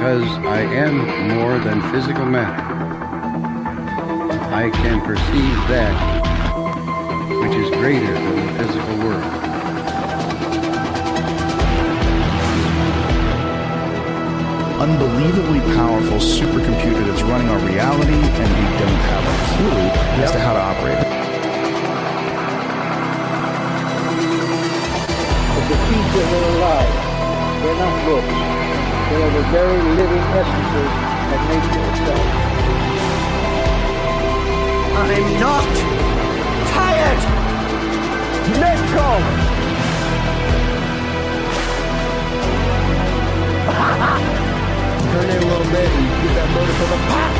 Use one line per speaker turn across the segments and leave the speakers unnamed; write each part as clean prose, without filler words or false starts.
because I am more than physical matter. I can perceive that which is greater than the physical world.
Unbelievably powerful supercomputer that's running our reality, and we don't have a clue as to how to operate it.
The features are alive. They're not books. They are the very living essences of nature itself.
I'm not tired! Let go! Turn in a little bit and get that motor for the pop!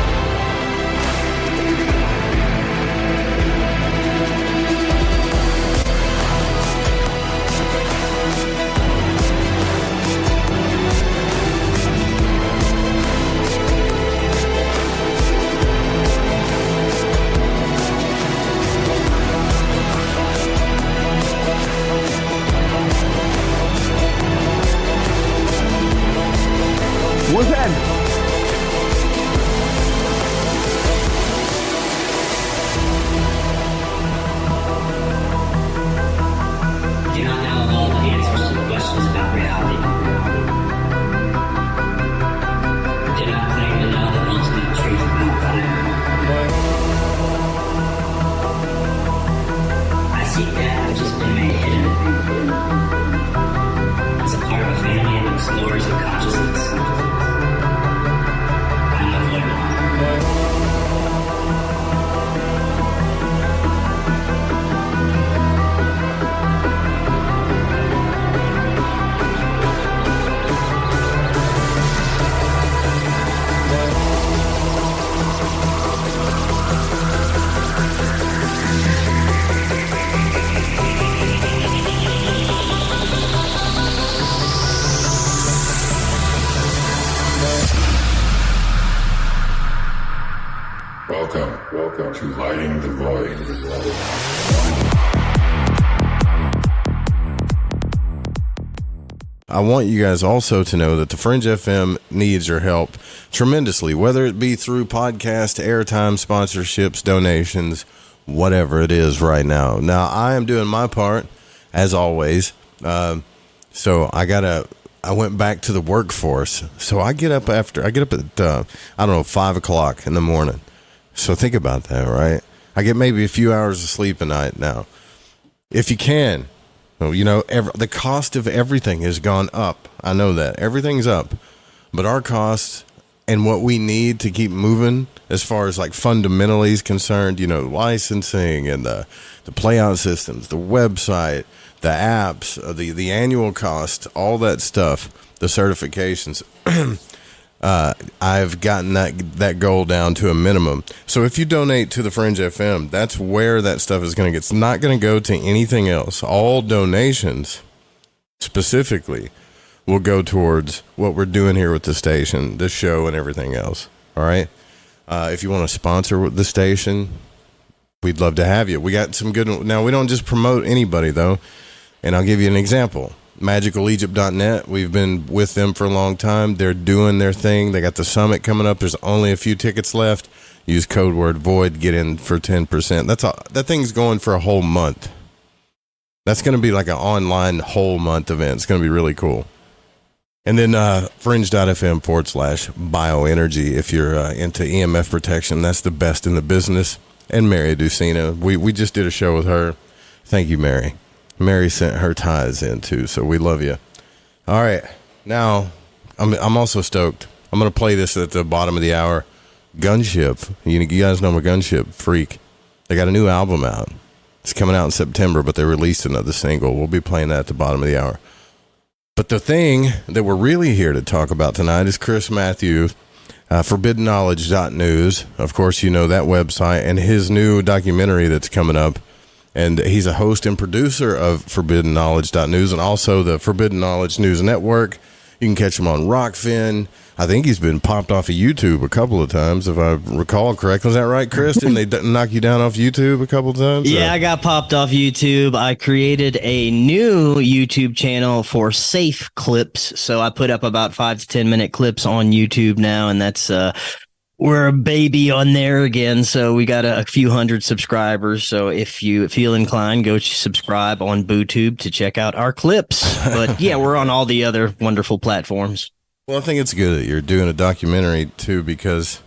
What's that?
Do not know all the answers to the questions about reality. Do not claim to know the ultimate truth about life. I seek that which has been made hidden as a part of a family of explorers of consciousness.
Welcome to Lighting the Void.
I want you guys also to know that the Fringe FM needs your help tremendously, whether it be through podcast, airtime, sponsorships, donations, whatever it is right now. Now, I am doing my part, as always. So I went back to the workforce. So I get up at, 5 o'clock in the morning. So think about that, right? I get maybe a few hours of sleep a night now. If you can, the cost of everything has gone up. I know that. Everything's up. But our costs and what we need to keep moving as far as like fundamentally is concerned, licensing and the playout systems, the website, the apps, the annual cost, all that stuff, the certifications. I've gotten that goal down to a minimum. So if you donate to the Fringe FM, that's where that stuff is going to get. It's not going to go to anything else. All donations specifically will go towards what we're doing here with the station, the show, and everything else. All right. If you want to sponsor the station, we'd love to have you. We got some good. Now, we don't just promote anybody, though. And I'll give you an example. MagicalEgypt.net. We've been with them for a long time. They're doing their thing. They got the summit coming up. There's only a few tickets left. Use code word VOID. Get in for 10%. That's all. That thing's going for a whole month. That's going to be like an online whole month event. It's going to be really cool. And then fringe.fm/bioenergy if you're into EMF protection. That's the best in the business. And Mary Ducina. We just did a show with her. Thank you, Mary. Mary sent her ties in too, so we love you. All right, now I'm also stoked. I'm gonna play this at the bottom of the hour. Gunship, you guys know I'm a Gunship freak. They got a new album out. It's coming out in September, but they released another single. We'll be playing that at the bottom of the hour. But the thing that we're really here to talk about tonight is Chris Mathieu, ForbiddenKnowledge.news. Of course, you know that website, and his new documentary that's coming up. And he's a host and producer of ForbiddenKnowledge.news and also the Forbidden Knowledge News Network. You can catch him on Rockfin. I think he's been popped off of YouTube a couple of times, if I recall correctly. Was that right, Chris? Didn't they knock you down off YouTube a couple of times?
Yeah, I got popped off YouTube. I created a new YouTube channel for safe clips. So I put up about 5 to 10 minute clips on YouTube now, and that's we're a baby on there again. So we got a few hundred subscribers. So if you feel inclined, go subscribe on BooTube to check out our clips. But yeah, we're on all the other wonderful platforms.
Well, I think it's good that you're doing a documentary too, because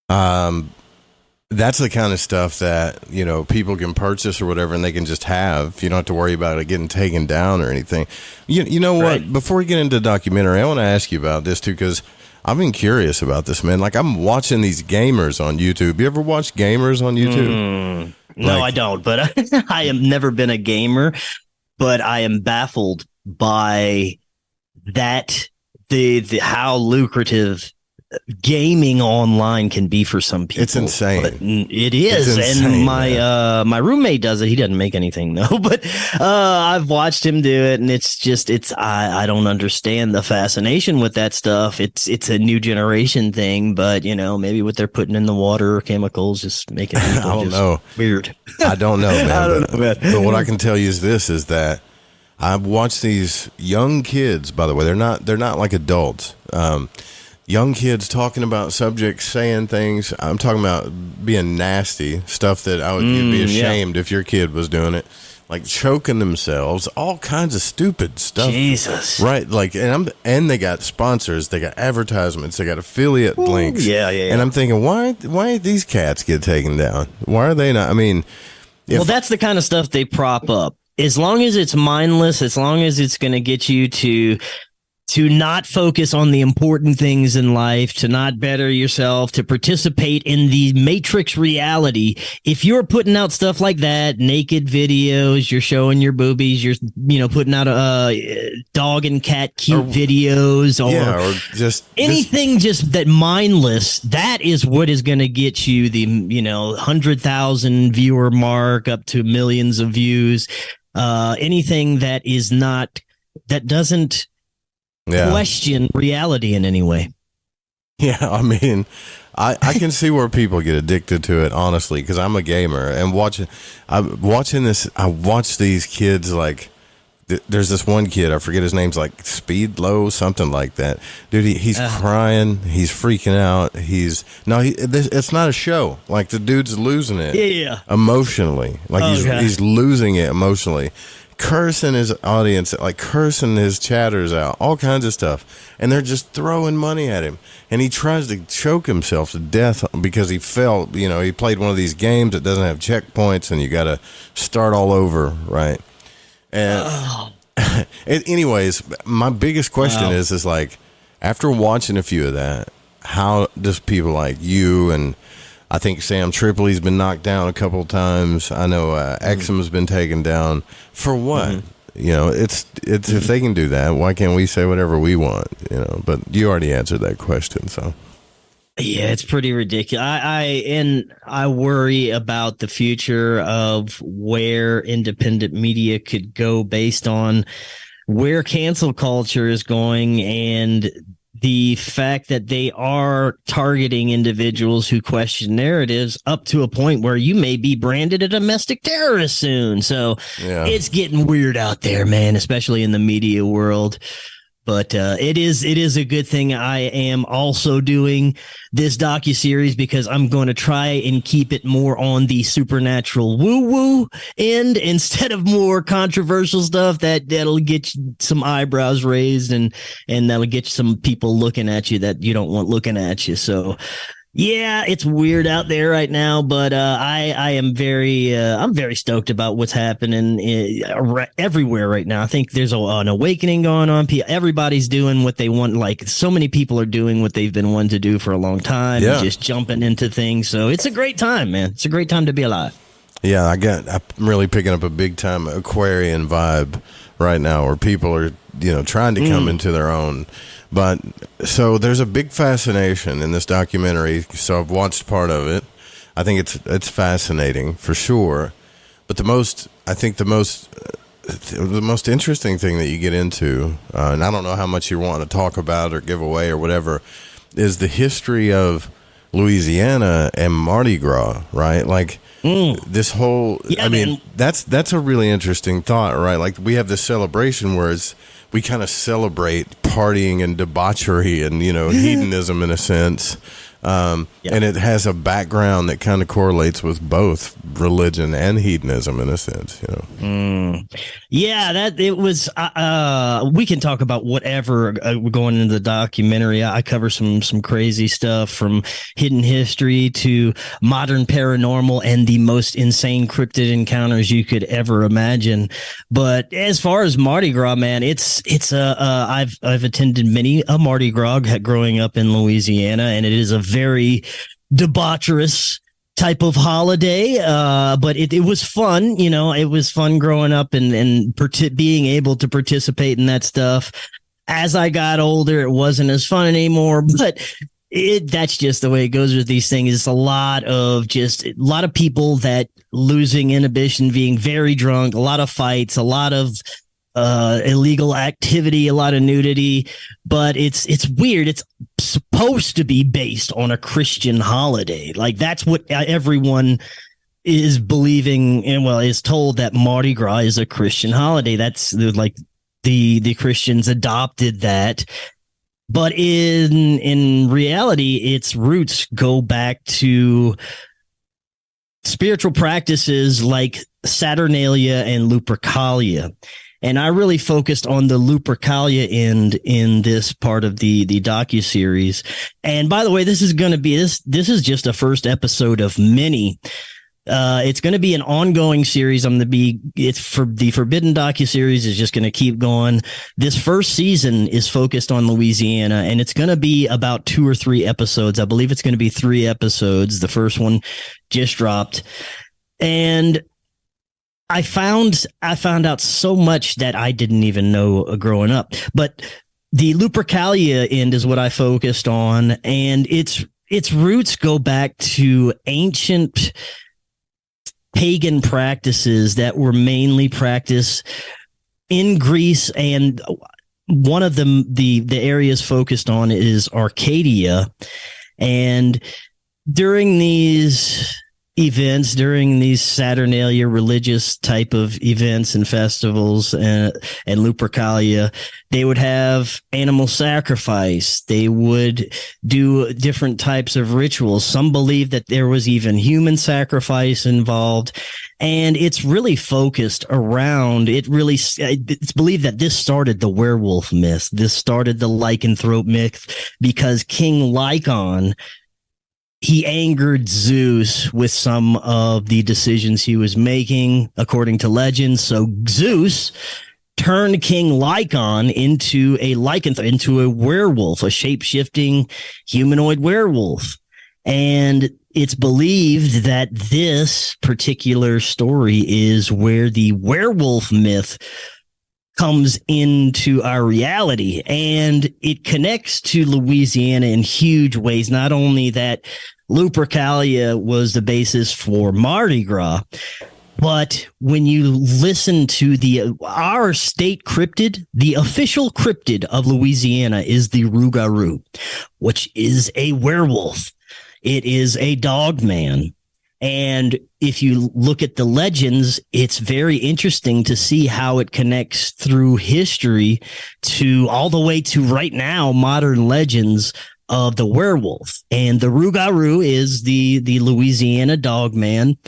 that's the kind of stuff that, you know, people can purchase or whatever, and they can just have. You don't have to worry about it getting taken down or anything. You know what?
Right.
Before we get into the documentary, I want to ask you about this too, because I've been curious about this, man. Like, I'm watching these gamers on YouTube. You ever watch gamers on YouTube?
No, I don't. But I have never been a gamer. But I am baffled by that. The how lucrative gaming online can be for some people.
It's insane.
But it is.
It's insane,
and my roommate does it. He doesn't make anything though, but I've watched him do it, and I don't understand the fascination with that stuff. It's a new generation thing, but you know, maybe what they're putting in the water or chemicals just make it
I don't know.
Weird.
I don't know, man.
I don't know, man.
But what I can tell you is that I've watched these young kids, by the way, they're not like adults. Young kids talking about subjects, saying things. I'm talking about being nasty stuff that I would you'd be ashamed if your kid was doing it, like choking themselves, all kinds of stupid stuff.
Jesus,
right? Like, and they got sponsors, they got advertisements, they got affiliate links.
Yeah.
And I'm thinking, why these cats get taken down? Why are they not? I mean,
well, that's the kind of stuff they prop up. As long as it's mindless, as long as it's going to get you to not focus on the important things in life, to not better yourself, to participate in the matrix reality. If you're putting out stuff like that, naked videos, you're showing your boobies, you're, putting out dog and cat cute videos, or
just
anything just that mindless, that is what is going to get you the, 100,000 viewer mark up to millions of views. Anything that is not, that doesn't question reality in any way.
Yeah, I mean, I can see where people get addicted to it, honestly, because I'm a gamer and I watch these kids, like, there's this one kid, I forget his name's like Speed Low, something like that. Dude, he's crying, he's freaking out. It's not a show. Like, the dude's losing it.
Yeah.
Emotionally. Like, he's losing it emotionally. Cursing his audience, like cursing his chatters out, all kinds of stuff. And they're just throwing money at him. And he tries to choke himself to death because he felt, he played one of these games that doesn't have checkpoints and you got to start all over, right? And anyways, my biggest question is like, after watching a few of that, how does people like you, and I think Sam Tripoli's been knocked down a couple of times. I know Exum's been taken down. For what? It's if they can do that, why can't we say whatever we want? But you already answered that question, so.
Yeah, it's pretty ridiculous. I worry about the future of where independent media could go based on where cancel culture is going, and the fact that they are targeting individuals who question narratives up to a point where you may be branded a domestic terrorist soon. So It's getting weird out there, man, especially in the media world. But it is a good thing I am also doing this docuseries, because I'm going to try and keep it more on the supernatural woo-woo end instead of more controversial stuff that'll get some eyebrows raised and that'll get some people looking at you that you don't want looking at you. So yeah, it's weird out there right now, but I am I'm very stoked about what's happening everywhere right now. I think there's an awakening going on. Everybody's doing what they want. Like, so many people are doing what they've been wanting to do for a long time, just jumping into things. So it's a great time, man. It's a great time to be alive.
Yeah, I'm really picking up a big time Aquarian vibe right now, where people are, trying to come into their own. But so there's a big fascination in this documentary. So I've watched part of it. I think it's fascinating for sure. But the most the most interesting thing that you get into, and I don't know how much you want to talk about or give away or whatever, is the history of Louisiana and Mardi Gras, right? Like this whole, I mean, that's a really interesting thought, right? Like we have this celebration where we kind of celebrate partying and debauchery and, hedonism in a sense. And it has a background that kind of correlates with both religion and hedonism in a sense,
Yeah, that it was. We can talk about whatever going into the documentary. I cover some crazy stuff from hidden history to modern paranormal and the most insane cryptid encounters you could ever imagine. But as far as Mardi Gras, man, I've attended many a Mardi Gras growing up in Louisiana, and it is a very debaucherous type of holiday, but it was fun. It was fun growing up and being able to participate in that stuff. As I got older, it wasn't as fun anymore, but that's just the way it goes with these things. It's a lot of people that losing inhibition, being very drunk, a lot of fights, a lot of illegal activity, a lot of nudity, but it's weird. It's supposed to be based on a Christian holiday. Like that's what everyone is believing and is told, that Mardi Gras is a Christian holiday. That's like the Christians adopted that. But in reality, its roots go back to spiritual practices like Saturnalia and Lupercalia. And I really focused on the Lupercalia end in this part of the docuseries. And by the way, this is going to be this is just a first episode of many. It's going to be an ongoing series. It's for the Forbidden docuseries is just going to keep going. This first season is focused on Louisiana, and it's going to be about 2 or 3 episodes. I believe it's going to be 3 episodes. The first one just dropped, and I found out so much that I didn't even know growing up. But the Lupercalia end is what I focused on, and its roots go back to ancient pagan practices that were mainly practiced in Greece, and one of them, the areas focused on is Arcadia. And during these events, during these Saturnalia religious type of events and festivals and Lupercalia, they would have animal sacrifice. They would do different types of rituals. Some believe that there was even human sacrifice involved. And it's really focused around, it's believed that this started the werewolf myth. This started the lycanthrope myth because King Lycon, he angered Zeus with some of the decisions he was making, according to legend. So Zeus turned King Lycon into a werewolf, a shape-shifting humanoid werewolf. And it's believed that this particular story is where the werewolf myth comes into our reality, and it connects to Louisiana in huge ways. Not only that Lupercalia was the basis for Mardi Gras, but when you listen to our state cryptid, the official cryptid of Louisiana is the Rougarou, which is a werewolf. It is a dog man. And if you look at the legends, it's very interesting to see how it connects through history to all the way to right now, modern legends of the werewolf. And the Rougarou is the Louisiana dog man.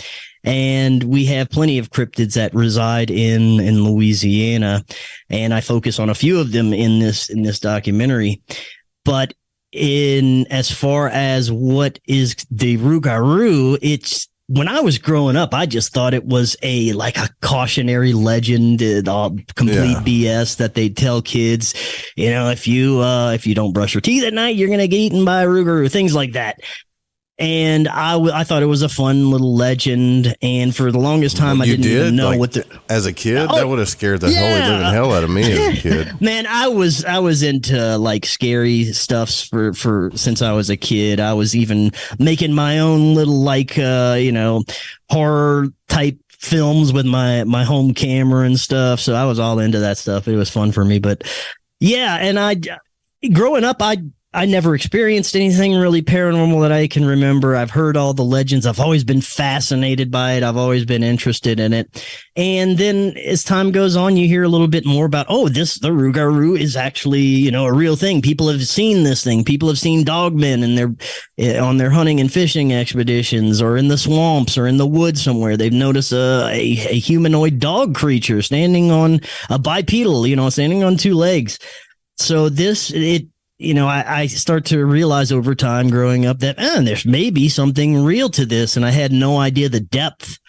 And we have plenty of cryptids that reside in Louisiana. And I focus on a few of them in this documentary. But as far as what is the Rougarou, it's, when I was growing up, I just thought it was a cautionary legend, complete BS that they tell kids. If you don't brush your teeth at night, you're gonna get eaten by a Rougarou, things like that. And I thought it was a fun little legend. And for the longest time, I didn't even know what
as a kid, that would have scared the holy living hell out of me as a kid. Man,
I was into scary stuff for since I was a kid. I was even making my own little horror type films with my home camera and stuff. So I was all into that stuff. It was fun for me. But yeah, and growing up, I never experienced anything really paranormal that I can remember. I've heard all the legends. I've always been fascinated by it. I've always been interested in it. And then as time goes on, you hear a little bit more about, the Rougarou is actually, a real thing. People have seen this thing. People have seen dogmen on their hunting and fishing expeditions, or in the swamps or in the woods somewhere. They've noticed a humanoid dog creature standing on a bipedal, standing on two legs. So I start to realize over time growing up that there's maybe something real to this. And I had no idea the depth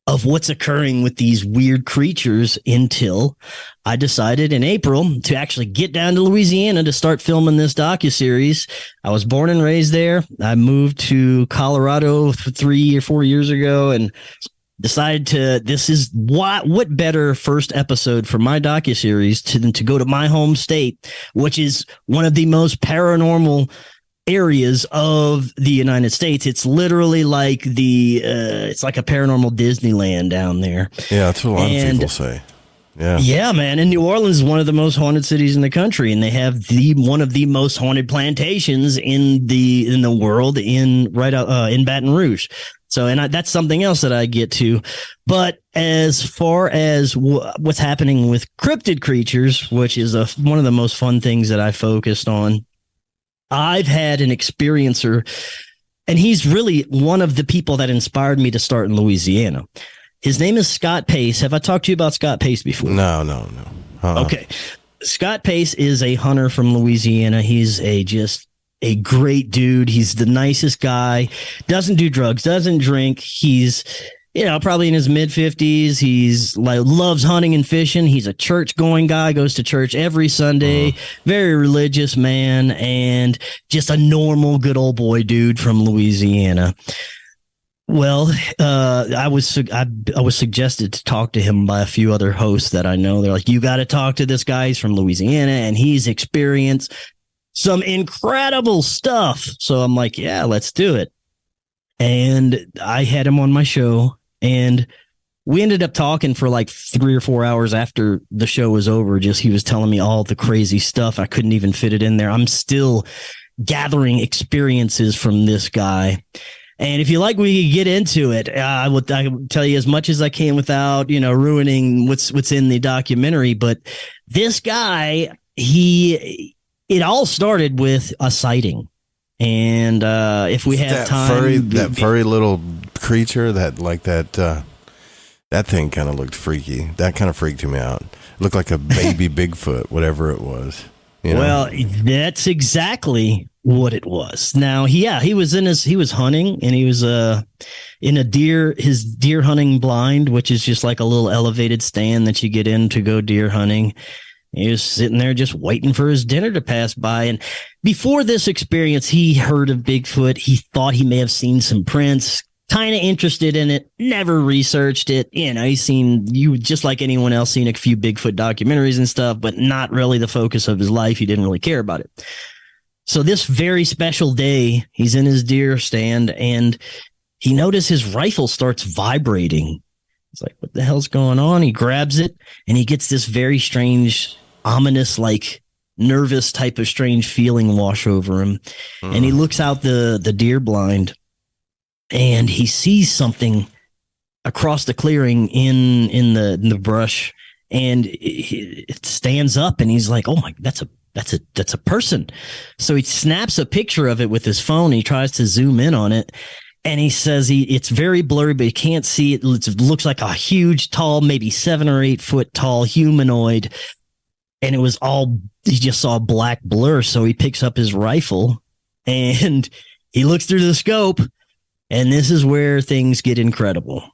of what's occurring with these weird creatures until I decided in April to actually get down to Louisiana to start filming this docuseries. I was born and raised there. I moved to Colorado 3 or 4 years ago and decided this is what better first episode for my docuseries than to go to my home state, which is one of the most paranormal areas of the United States. It's literally like it's like a paranormal Disneyland down there.
Yeah, that's what a lot of people say. Yeah, man. And New Orleans is one of the most haunted cities in the country, and they have one of the most haunted plantations in the world in Baton Rouge. So, and that's something else that I get to. But as far as what's happening with cryptid creatures, which is one of the most fun things that I focused on, I've had an experiencer, and he's really one of the people that inspired me to start in Louisiana. His name is Scott Pace. Have I talked to you about Scott Pace before? No.
Okay. Scott Pace is a hunter from Louisiana. He's just a great dude. He's the nicest guy. Doesn't do drugs, doesn't drink. He's, probably in his mid 50s. He's loves hunting and fishing. He's a church going guy, goes to church every Sunday. Very religious man, and just a normal good old boy dude from Louisiana. Well, I was suggested to talk to him by a few other hosts that I know. They're like, you got to talk to this guy. He's from Louisiana and he's experienced some incredible stuff. So I'm like, yeah, let's do it. And I had him on my show, and we ended up talking for like 3 or 4 hours after the show was over. He was telling me all the crazy stuff. I couldn't even fit it in there. I'm still gathering experiences from this guy. And if you like, we could get into it. I will tell you as much as I can without, ruining what's in the documentary. But this guy, it all started with a sighting. And if we have time,
that furry little creature that thing kind of looked freaky. That kind of freaked me out. It looked like a baby Bigfoot, whatever it was.
Well, that's exactly what it was. Now, he was hunting, and he was in his deer hunting blind, which is just like a little elevated stand that you get in to go deer hunting. He was sitting there just waiting for his dinner to pass by. And before this experience, he heard of Bigfoot. He thought he may have seen some prints, kind of interested in it, never researched it. He's just like anyone else, seen a few Bigfoot documentaries and stuff, but not really the focus of his life. He didn't really care about it. So this very special day, he's in his deer stand, and he noticed his rifle starts vibrating. He's like, what the hell's going on? He grabs it, and he gets this very strange, ominous, like nervous type of strange feeling wash over him. And he looks out the deer blind, and he sees something across the clearing in the brush, and it stands up, and he's like, oh my, that's a person. So he snaps a picture of it with his phone. He tries to zoom in on it. And he says it's very blurry, but he can't see it. It looks like a huge, tall, maybe 7 or 8 foot tall humanoid. And he just saw a black blur. So he picks up his rifle and he looks through the scope. And this is where things get incredible.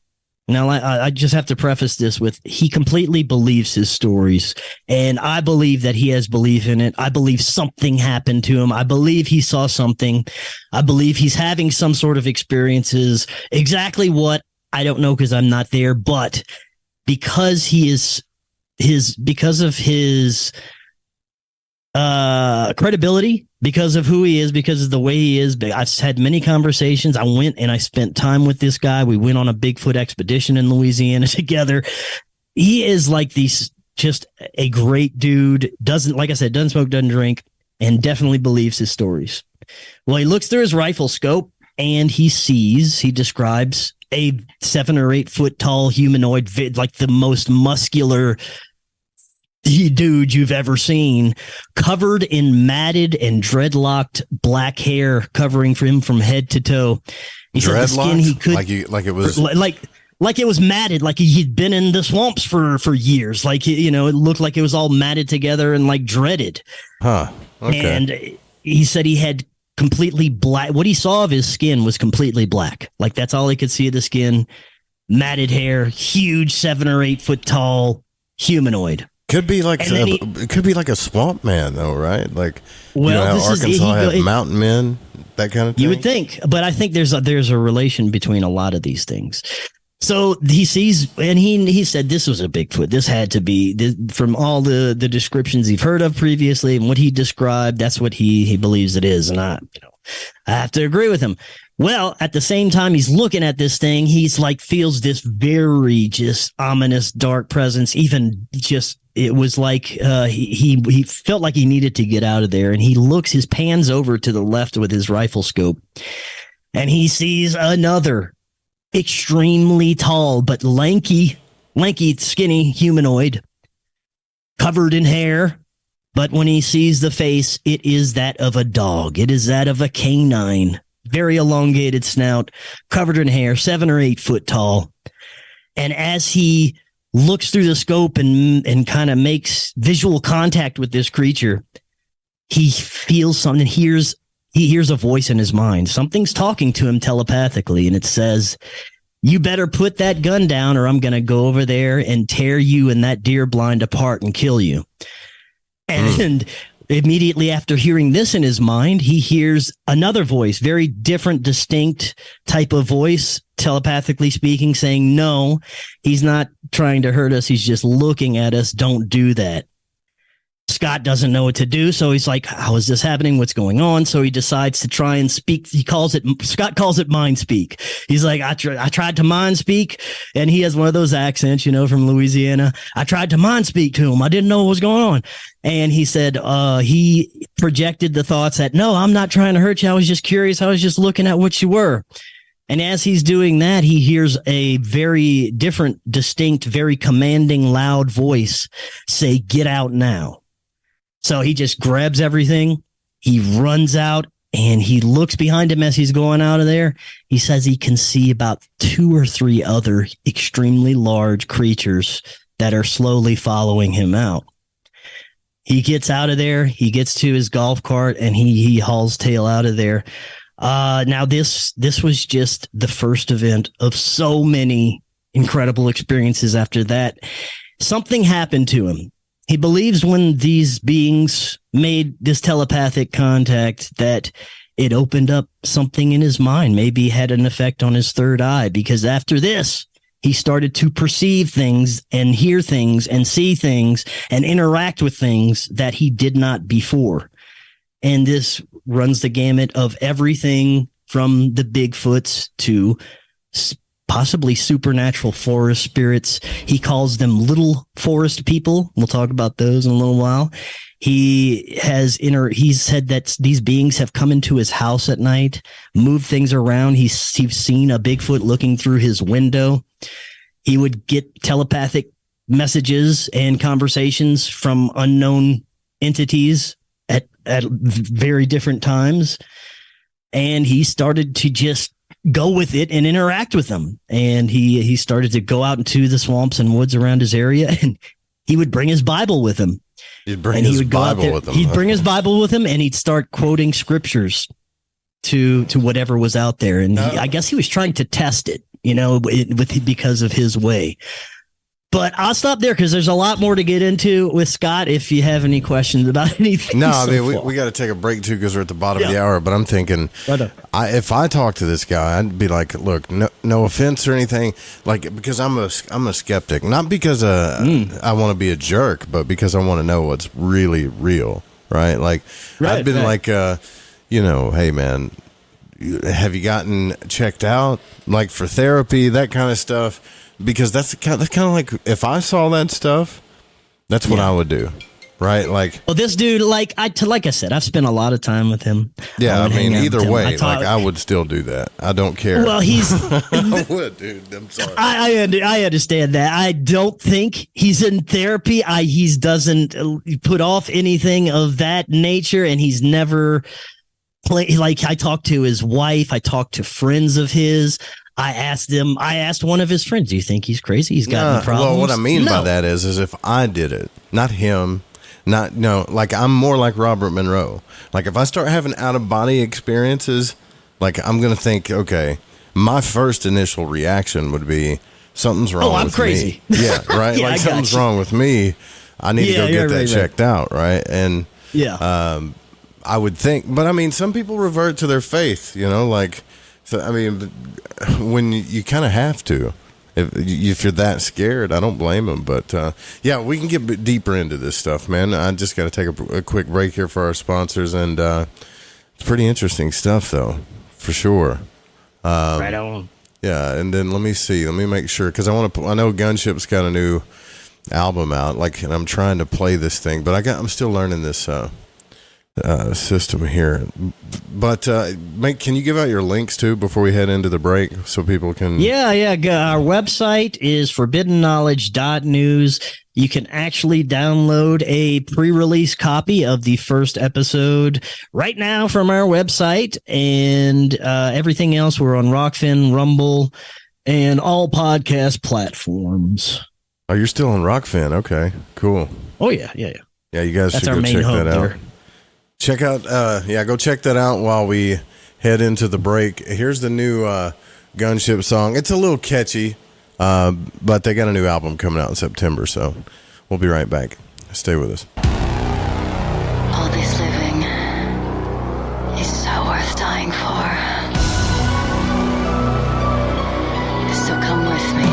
Now, I just have to preface this with, he completely believes his stories, and I believe that he has belief in it. I believe something happened to him. I believe he saw something. I believe he's having some sort of experiences. Exactly what, I don't know, because I'm not there, but because of his credibility because of who he is, because of the way he is. I've had many conversations. I went and I spent time with this guy. We went on a Bigfoot expedition in Louisiana together. He is like just a great dude. Like I said, doesn't smoke, doesn't drink, and definitely believes his stories. Well, he looks through his rifle scope and he describes a 7 or 8 foot tall humanoid, like the most muscular dude you've ever seen, covered in matted and dreadlocked black hair covering him from head to toe. He said the skin he could like it was matted, like he'd been in the swamps for years. Like, it looked like it was all matted together and like dreaded.
Huh. Okay.
And he said he had completely black. What he saw of his skin was completely black. Like that's all he could see of the skin. Matted hair, huge 7 or 8 foot tall humanoid.
Could be like it could be like a swamp man though, right? Like,
well,
how Arkansas had mountain men, that kind of thing.
You would think, but I think there's a relation between a lot of these things. So he sees, and he said this was a Bigfoot. This had to be, from all the descriptions he've heard of previously and what he described. That's what he believes it is, and I have to agree with him. Well, at the same time, he's looking at this thing. He's like feels this very just ominous dark presence. Even just it was like he felt like he needed to get out of there. And his pans over to the left with his rifle scope, and he sees another extremely tall but lanky, skinny humanoid covered in hair. But when he sees the face, it is that of a dog. It is that of a canine. Very elongated snout, covered in hair, 7 or 8 foot tall. And as he looks through the scope and kind of makes visual contact with this creature, he feels something. He hears a voice in his mind. Something's talking to him telepathically, and it says, "You better put that gun down, or I'm going to go over there and tear you and that deer blind apart and kill you." And immediately after hearing this in his mind, he hears another voice, very different, distinct type of voice, telepathically speaking, saying, "No, he's not trying to hurt us. He's just looking at us. Don't do that." Scott doesn't know what to do, so he's like, "How is this happening? What's going on?" So he decides to try and speak. Scott calls it mind speak. He's like, I tried to mind speak, and he has one of those accents, from Louisiana. I tried to mind speak to him. I didn't know what was going on. And he said he projected the thoughts that, "No, I'm not trying to hurt you. I was just curious. I was just looking at what you were." And as he's doing that, he hears a very different, distinct, very commanding, loud voice say, "Get out now." So he just grabs everything. He runs out and he looks behind him as he's going out of there. He says he can see about 2 or 3 other extremely large creatures that are slowly following him out. He gets out of there. He gets to his golf cart and he hauls tail out of there. Now this was just the first event of so many incredible experiences after that. Something happened to him. He believes when these beings made this telepathic contact that it opened up something in his mind, maybe had an effect on his third eye, because after this, he started to perceive things and hear things and see things and interact with things that he did not before. And this runs the gamut of everything from the Bigfoots to possibly supernatural forest spirits. He calls them little forest people. We'll talk about those in a little while. He's said that these beings have come into his house at night, moved things around. He's seen a Bigfoot looking through his window. He would get telepathic messages and conversations from unknown entities at very different times. And he started to just go with it and interact with them. And he started to go out into the swamps and woods around his area, and he would bring his Bible with him.
He'd bring his Bible with him.
He'd bring his Bible with him, and he'd start quoting scriptures to whatever was out there. And I guess he was trying to test it, because of his way. But I'll stop there because there's a lot more to get into with Scott if you have any questions about anything.
No, I mean, we got to take a break too because we're at the bottom of the hour. But I'm thinking, if I talk to this guy, I'd be like, look, no offense or anything, because I'm a skeptic, not because I want to be a jerk, but because I want to know what's really real, right? Like
Right,
I've been
right.
like, you know, hey man, have you gotten checked out like for therapy, that kind of stuff? Because that's kind of like if I saw that stuff, that's what I would do, right? Like,
Well, this dude, like I said, I've spent a lot of time with him.
yeah, I
would hang
mean,
out with
either
him.
way,
I thought-
like I would still do that. I don't care.
Well, he's.
I would, dude. I'm sorry.
I understand that. I don't think he's in therapy. He doesn't put off anything of that nature, and he's never like I talked to his wife. I talked to friends of his. I asked one of his friends, do you think he's crazy? He's got any problems?
Well, what I mean by
No.
that is if I did it, not him, like I'm more like Robert Monroe. Like if I start having out of body experiences, like I'm gonna think, okay, my first initial reaction would be something's wrong.
I'm
with
crazy.
Me. Yeah, right.
Yeah, I
like
got
something's
you.
wrong with me. I need to go get that
right.
checked out, right? And
Yeah.
I would think, but I mean, some people revert to their faith, you know, like, so, I mean, when you kind of have to, if you're that scared, I don't blame them. But yeah, we can get deeper into this stuff, man. I just got to take a quick break here for our sponsors, and it's pretty interesting stuff, though, for sure.
Right on.
Yeah, and then let me see, let me make sure because I know Gunship's got a new album out, like, and I'm trying to play this thing, but I'm still learning this system here. But can you give out your links too before we head into the break so people can?
Yeah. Our website is forbiddenknowledge.news. You can actually download a pre-release copy of the first episode right now from our website, and everything else we're on Rockfin, Rumble, and all podcast platforms.
Oh, you're still on Rockfin. Okay, cool.
Oh yeah.
Yeah, you guys
That's
should
our
go
main
check
hub
that out.
there.
Check out, go check that out while we head into the break. Here's the new Gunship song. It's a little catchy, but they got a new album coming out in September, so we'll be right back. Stay with us.
All this living is so worth dying for. So come with me.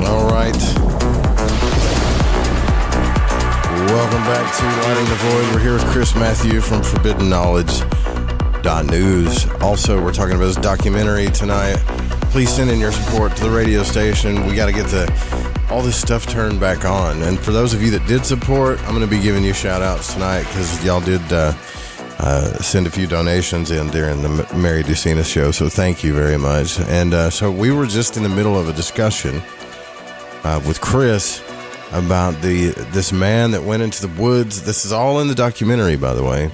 All right. Welcome back to Lighting the Void. We're here with Chris Mathieu from Forbidden Knowledge.news. Also, we're talking about this documentary tonight. Please send in your support to the radio station. We got to get all this stuff turned back on. And for those of you that did support, I'm going to be giving you shout outs tonight because y'all did send a few donations in during the Mary Ducina show. So thank you very much. And so we were just in the middle of a discussion with Chris about this man that went into the woods. This is all in the documentary, by the way.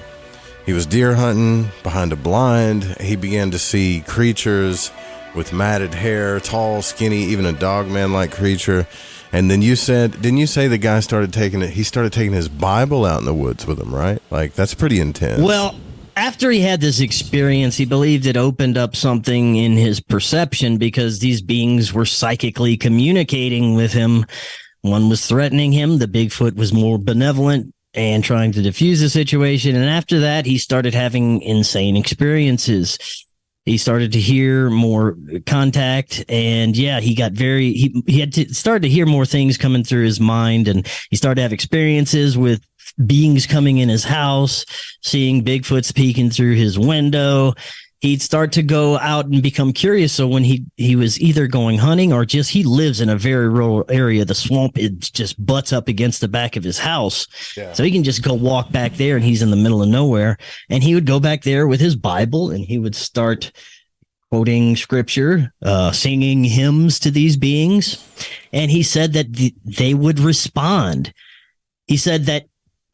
He was deer hunting behind a blind. He began to see creatures with matted hair, tall, skinny, even a dogman-like creature. And then didn't you say the guy started taking his Bible out in the woods with him, right? Like, that's pretty intense.
Well, after he had this experience, he believed it opened up something in his perception because these beings were psychically communicating with him. One was threatening him. The Bigfoot was more benevolent and trying to diffuse the situation. And after that, he started having insane experiences. He started to hear more contact, and yeah, he got started to hear more things coming through his mind, and he started to have experiences with beings coming in his house, seeing Bigfoots peeking through his window. He'd start to go out and become curious. So when he was either going hunting or just, he lives in a very rural area. The swamp, it just butts up against the back of his house. Yeah. So he can just go walk back there and he's in the middle of nowhere. And he would go back there with his Bible and he would start quoting scripture, singing hymns to these beings. And he said that they would respond. He said that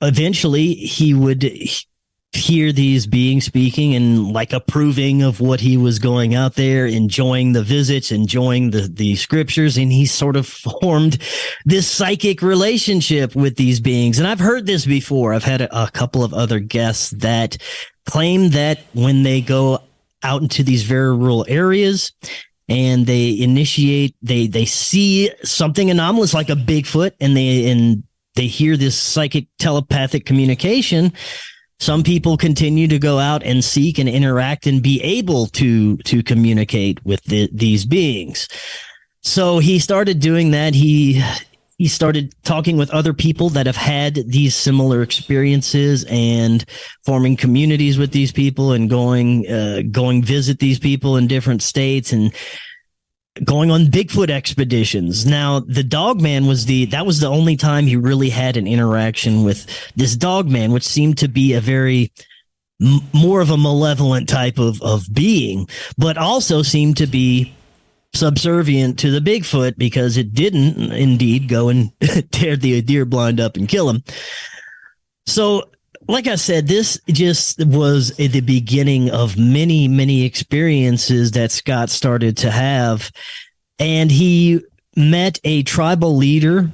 eventually he would hear these beings speaking and like approving of what he was going out there, enjoying the visits, enjoying the scriptures. And he sort of formed this psychic relationship with these beings. And I've heard this before. I've had a couple of other guests that claim that when they go out into these very rural areas and they see something anomalous like a Bigfoot and they hear this psychic telepathic communication. Some people continue to go out and seek and interact and be able to communicate with these beings. So he started doing that. He he started talking with other people that have had these similar experiences and forming communities with these people and going visit these people in different states and going on Bigfoot expeditions. Now, the Dogman was the only time he really had an interaction with this Dogman, which seemed to be a very more of a malevolent type of being, but also seemed to be subservient to the Bigfoot because it didn't indeed go and tear the deer blind up and kill him. So, like I said, this just was the beginning of many, many experiences that Scott started to have. And he met a tribal leader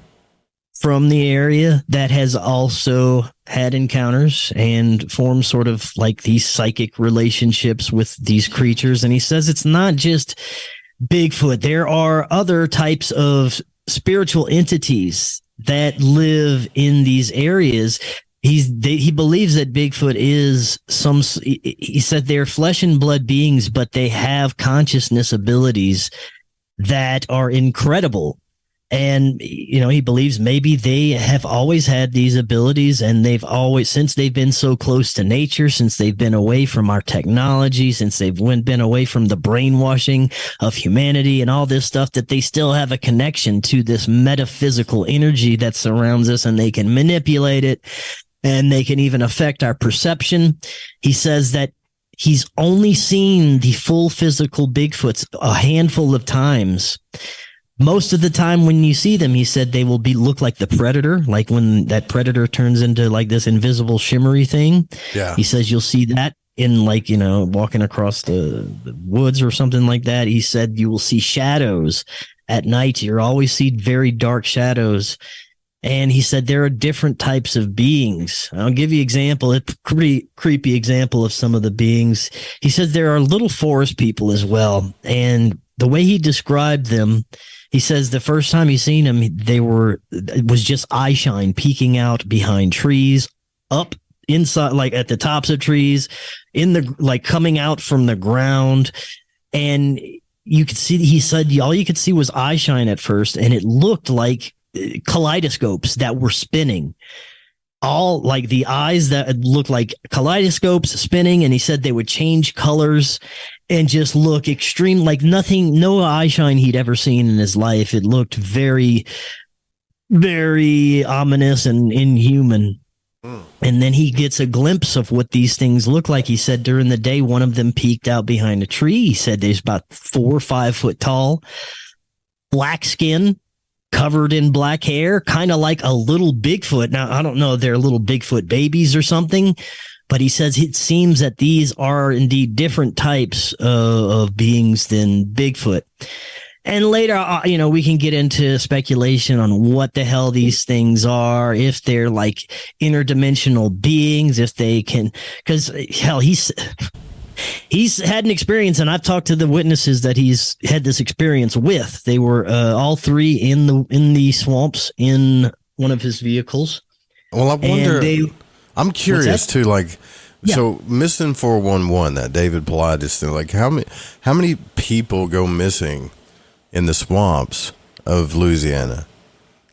from the area that has also had encounters and formed sort of like these psychic relationships with these creatures. And he says it's not just Bigfoot. There are other types of spiritual entities that live in these areas. He believes that Bigfoot is he said they're flesh and blood beings, but they have consciousness abilities that are incredible. And, he believes maybe they have always had these abilities, and since they've been so close to nature, since they've been away from our technology, since they've been away from the brainwashing of humanity and all this stuff, that they still have a connection to this metaphysical energy that surrounds us, and they can manipulate it, and they can even affect our perception. He says that he's only seen the full physical Bigfoots a handful of times. Most of the time when you see them, he said they will look like the predator, like when that predator turns into like this invisible shimmery thing.
Yeah.
He says you'll see that in walking across the woods or something like that. He said you will see shadows at night. You'll always see very dark shadows. And he said there are different types of beings. I'll give you an example, a pretty creepy example of some of the beings. He said there are little forest people as well. And the way he described them, he says the first time he seen them, it was just eye shine peeking out behind trees, up inside, like at the tops of trees, coming out from the ground. And you could see, he said, all you could see was eye shine at first. And it looked like kaleidoscopes that were spinning. All like the eyes that looked like kaleidoscopes spinning. And he said they would change colors and just look extreme, like no eye shine he'd ever seen in his life. It looked very, very ominous and inhuman. And then he gets a glimpse of what these things look like. He said during the day, one of them peeked out behind a tree. He said there's about 4 or 5 foot tall, black skin, covered in black hair, kind of like a little Bigfoot. Now, I don't know if they're little Bigfoot babies or something, but he says it seems that these are indeed different types of beings than Bigfoot. And later, we can get into speculation on what the hell these things are, if they're like interdimensional beings, if they can, because hell, he's had an experience, and I've talked to the witnesses that he's had this experience with. They were all 3 in the swamps in one of his vehicles.
Well, I wonder. I'm curious too. So missing 411, that David Pilatus thing. Like how many people go missing in the swamps of Louisiana?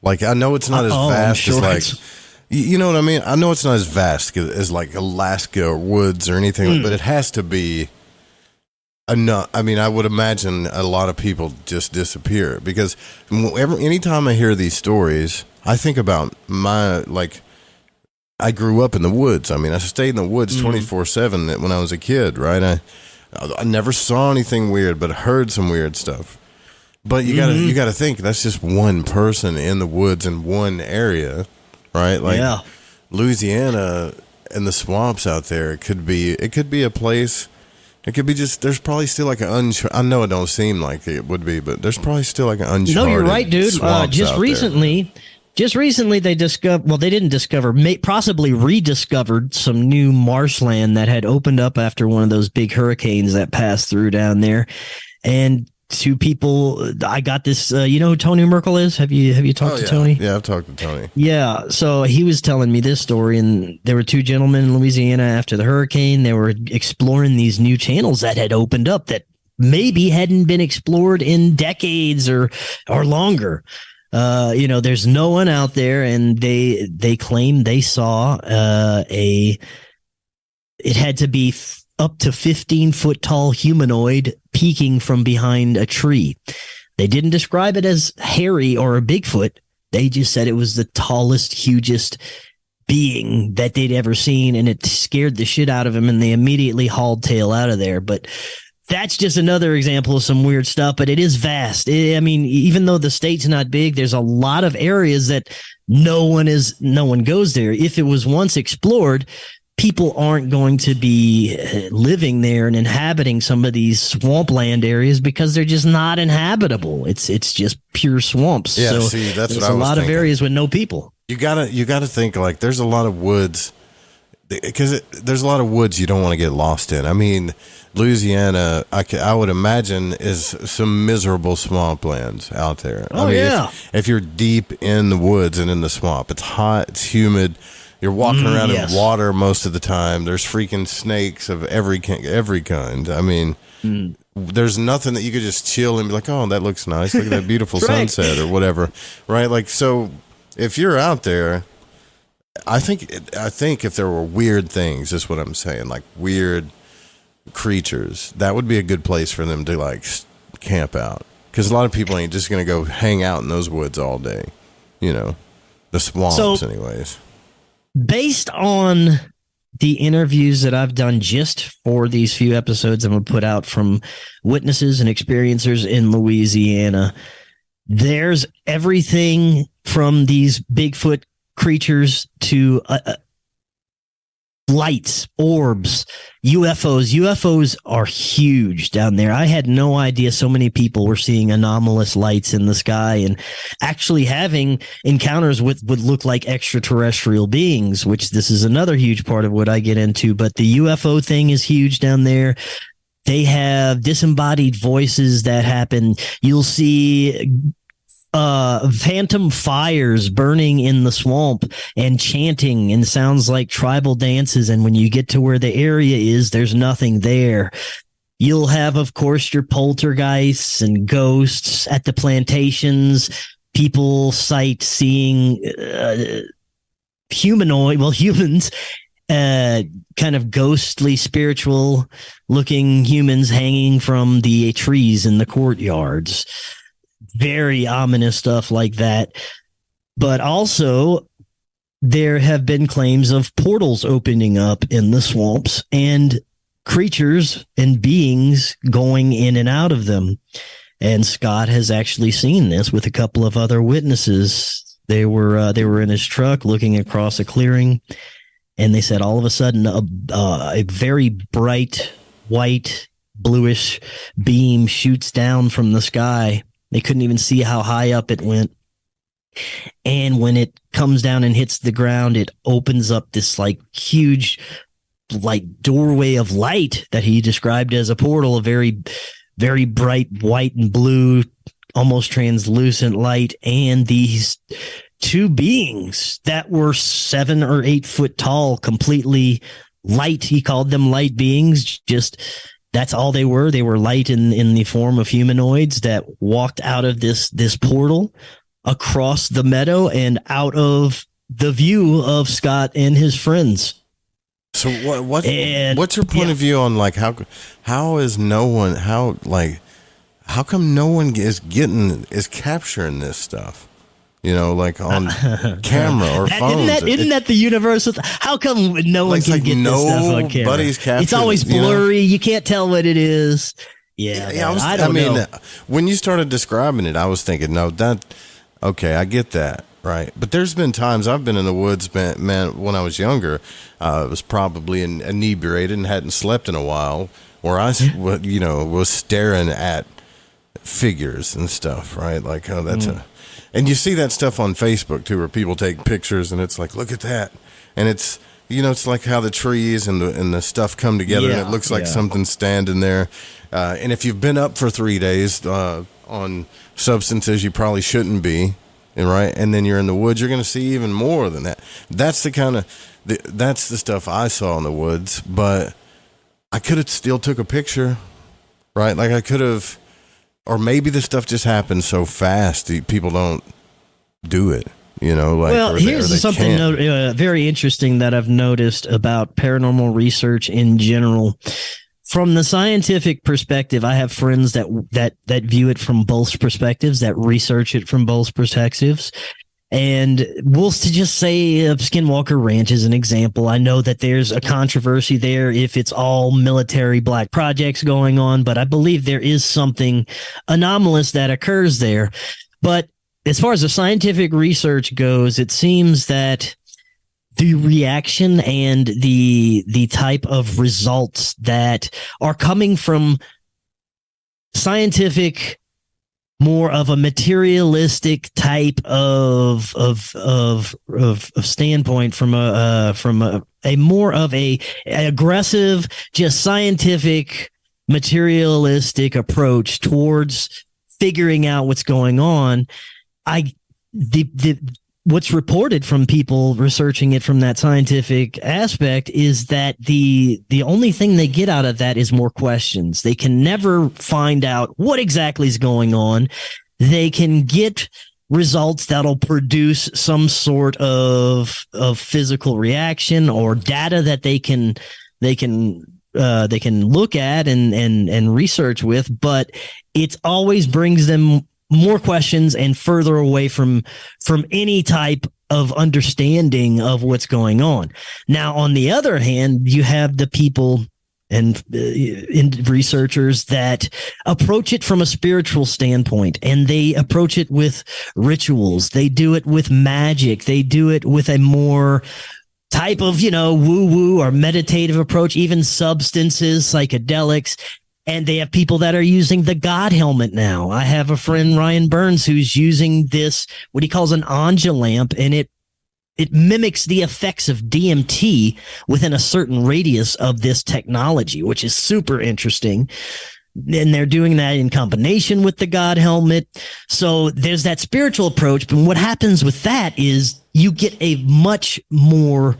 Like I know it's not as vast as you know what I mean? I know it's not as vast as like Alaska or woods or anything, but it has to be enough. I mean, I would imagine a lot of people just disappear because anytime I hear these stories, I think about I grew up in the woods. I mean, I stayed in the woods 24/7 when I was a kid, right? I never saw anything weird, but heard some weird stuff. But you gotta think that's just one person in the woods in one area. Right, Louisiana and the swamps out there. It could be a place. It could be just. There's probably still like I know it don't seem like it would be, but there's probably still like an uncharted. No, you're right, dude.
Just recently they discovered. Well, they didn't discover. Possibly rediscovered some new marshland that had opened up after one of those big hurricanes that passed through down there, and 2 people. I got this. You know who Tony Merkel is? Have you talked to Tony?
Yeah, I've talked to Tony.
Yeah, so he was telling me this story, and there were 2 gentlemen in Louisiana after the hurricane. They were exploring these new channels that had opened up that maybe hadn't been explored in decades or longer. There's no one out there, and they claim they saw it had to be up to 15-foot tall humanoid peeking from behind a tree. They didn't describe it as hairy or a Bigfoot. They just said it was the tallest, hugest being that they'd ever seen, and it scared the shit out of them, and they immediately hauled tail out of there. But that's just another example of some weird stuff, but it is vast. Even though the state's not big, there's a lot of areas that no one goes there. If it was once explored, people aren't going to be living there and inhabiting some of these swampland areas because they're just not inhabitable. It's just pure swamps.
Yeah,
so
see, that's
there's
what I was
a lot
thinking.
of areas with no people.
You gotta think, like, there's a lot of woods, because there's a lot of woods you don't want to get lost in. I mean, Louisiana, I would imagine, is some miserable swamplands out there.
Oh,
I mean,
yeah.
If you're deep in the woods and in the swamp, it's hot, it's humid. You're walking around
yes.
in water most of the time. There's freaking snakes of every kind. I mean, there's nothing that you could just chill and be like, oh, that looks nice. Look at that beautiful
Right.
sunset or whatever, right? Like, so if you're out there, I think if there were weird things, is what I'm saying, like weird creatures, that would be a good place for them to like camp out. Because a lot of people ain't just going to go hang out in those woods all day, the swamps, anyways.
Based on the interviews that I've done just for these few episodes I'm going to put out from witnesses and experiencers in Louisiana, there's everything from these Bigfoot creatures to lights, orbs, UFOs. UFOs are huge down there. I had no idea so many people were seeing anomalous lights in the sky and actually having encounters with what look like extraterrestrial beings, which this is another huge part of what I get into. But the UFO thing is huge down there. They have disembodied voices that happen. You'll see phantom fires burning in the swamp and chanting, and sounds like tribal dances. And when you get to where the area is, there's nothing there. You'll have, of course, your poltergeists and ghosts at the plantations. People sight seeing humans, kind of ghostly, spiritual looking humans hanging from the trees in the courtyards. Very ominous stuff like that. But also, there have been claims of portals opening up in the swamps and creatures and beings going in and out of them. And Scott has actually seen this with a couple of other witnesses. They were in his truck looking across a clearing, and they said all of a sudden a very bright white bluish beam shoots down from the sky. They couldn't even see how high up it went. And when it comes down and hits the ground, it opens up this like huge like doorway of light that he described as a portal, a very, very bright white and blue, almost translucent light. And these two beings that were 7 or 8 foot tall, completely light. He called them light beings. Just that's all they were. They were light in the form of humanoids that walked out of this portal across the meadow and out of the view of Scott and his friends.
So what's your point of view on like how come no one is capturing this stuff? Like on camera or phones.
Isn't that the universal? How come no one can get this stuff on camera?
Nobody's capturing.
It's always blurry. You can't tell what it is. Yeah, I don't know.
When you started describing it, I was thinking, okay, I get that, right? But there's been times I've been in the woods, man, when I was younger, I was probably inebriated and hadn't slept in a while, where I, was staring at figures and stuff, right? Like, oh, that's and you see that stuff on Facebook too, where people take pictures and it's like, look at that. And it's, it's like how the trees and the stuff come together and it looks like something's standing there. And if you've been up for 3 days on substances you probably shouldn't be, right? And then you're in the woods, you're going to see even more than that. That's that's the stuff I saw in the woods, but I could have still took a picture, right? Like I could have, or maybe the stuff just happens so fast that people don't do it. You know, like,
well, here's something very interesting that I've noticed about paranormal research in general. From the scientific perspective, I have friends that view it from both perspectives, that research it from both perspectives. And we'll just say Skinwalker Ranch is an example. I know that there's a controversy there if it's all military black projects going on, but I believe there is something anomalous that occurs there. But as far as the scientific research goes, it seems that the reaction and the type of results that are coming from scientific, more of a materialistic type of standpoint, from a more of a aggressive, just scientific, materialistic approach towards figuring out what's going on. What's reported from people researching it from that scientific aspect is that the only thing they get out of that is more questions. They can never find out what exactly is going on. They can get results that'll produce some sort of physical reaction or data that they can look at and research with, but it always brings them more questions and further away from any type of understanding of what's going on. Now, on the other hand, you have the people and researchers that approach it from a spiritual standpoint, and they approach it with rituals. They do it with magic. They do it with a more type of, woo-woo or meditative approach, even substances, psychedelics. And they have people that are using the God helmet now. I have a friend, Ryan Burns, who's using this, what he calls an Anja lamp, and it mimics the effects of DMT within a certain radius of this technology, which is super interesting. And they're doing that in combination with the God helmet. So there's that spiritual approach. But what happens with that is you get a much more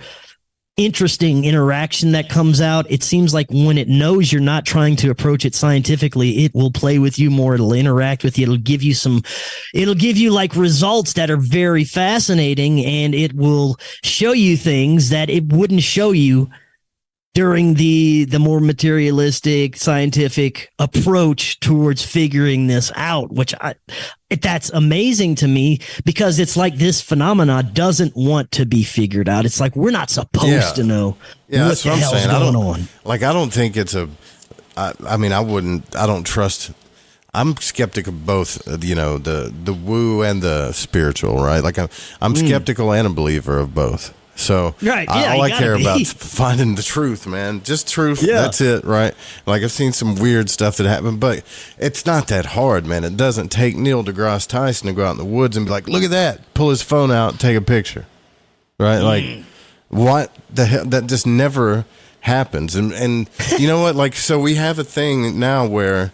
interesting interaction that comes out. It seems like when it knows you're not trying to approach it scientifically, it will play with you more. It'll interact with you. It'll give you like results that are very fascinating, and it will show you things that it wouldn't show you during the more materialistic scientific approach towards figuring this out, which that's amazing to me, because it's like this phenomena doesn't want to be figured out. It's like we're not supposed to know what the hell's going on.
Like, I don't think it's I don't trust. I'm skeptic of both, the woo and the spiritual, right? Like I'm skeptical and a believer of both. So
right,
all I care about is finding the truth, man. Just truth. Yeah. That's it, right? Like, I've seen some weird stuff that happened, but it's not that hard, man. It doesn't take Neil deGrasse Tyson to go out in the woods and be like, look at that, pull his phone out and take a picture, right? Like, what the hell? That just never happens. And you know what? Like, so we have a thing now where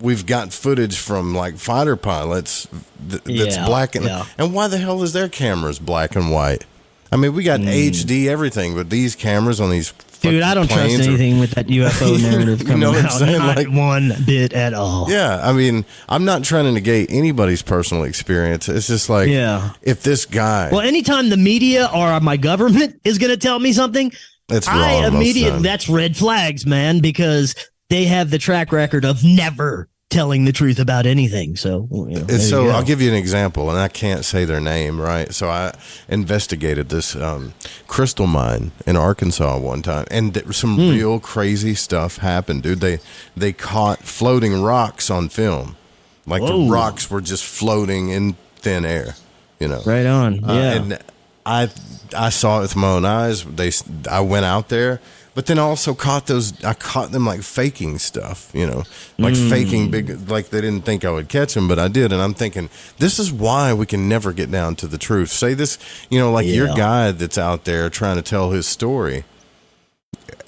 we've got footage from like fighter pilots that's black and why the hell is their cameras black and white? I mean, we got HD everything, but these cameras on these
dude, I don't trust anything with that UFO narrative coming out. Not like one bit at all.
Yeah, I mean, I'm not trying to negate anybody's personal experience. It's just like, if this guy.
Well, anytime the media or my government is going to tell me something, I immediately, that's red flags, man, because they have the track record of never telling the truth about anything. So,
I'll give you an example, and I can't say their name, right? So I investigated this crystal mine in Arkansas one time, and some real crazy stuff happened, dude. They caught floating rocks on film. Like, the rocks were just floating in thin air,
Right on. Yeah.
And I saw it with my own eyes. I went out there. But then I also caught them like faking stuff, like faking big, like they didn't think I would catch them, but I did. And I'm thinking, this is why we can never get down to the truth. Say this, your guy that's out there trying to tell his story.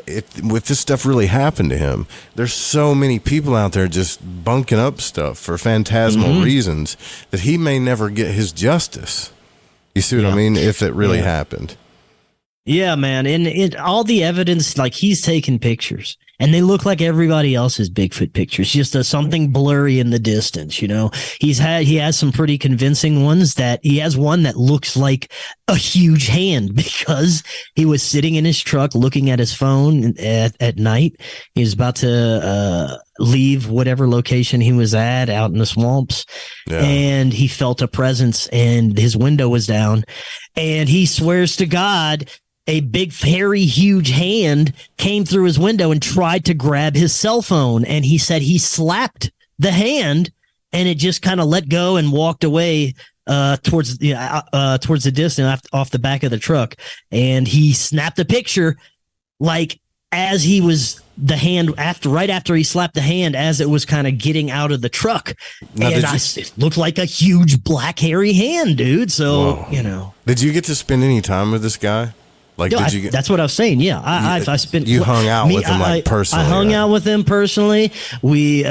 If this stuff really happened to him, there's so many people out there just bunking up stuff for phantasmal reasons that he may never get his justice. You see what I mean? If it really happened.
Yeah, man. And all the evidence, like he's taking pictures and they look like everybody else's Bigfoot pictures, just something blurry in the distance. You know, he has some pretty convincing ones. That he has one that looks like a huge hand because he was sitting in his truck looking at his phone at night. He was about to leave whatever location he was at out in the swamps, and he felt a presence and his window was down, and he swears to God a big, hairy, huge hand came through his window and tried to grab his cell phone. And he said he slapped the hand and it just kind of let go and walked away towards the distance off the back of the truck. And he snapped a picture like as he was the hand right after he slapped the hand, as it was kind of getting out of the truck. Now, and it looked like a huge black hairy hand, dude. So, whoa. You know,
did you get to spend any time with this guy? Like,
that's what I was saying. Yeah, I spent.
You hung out with him like personally.
I hung out with him personally. We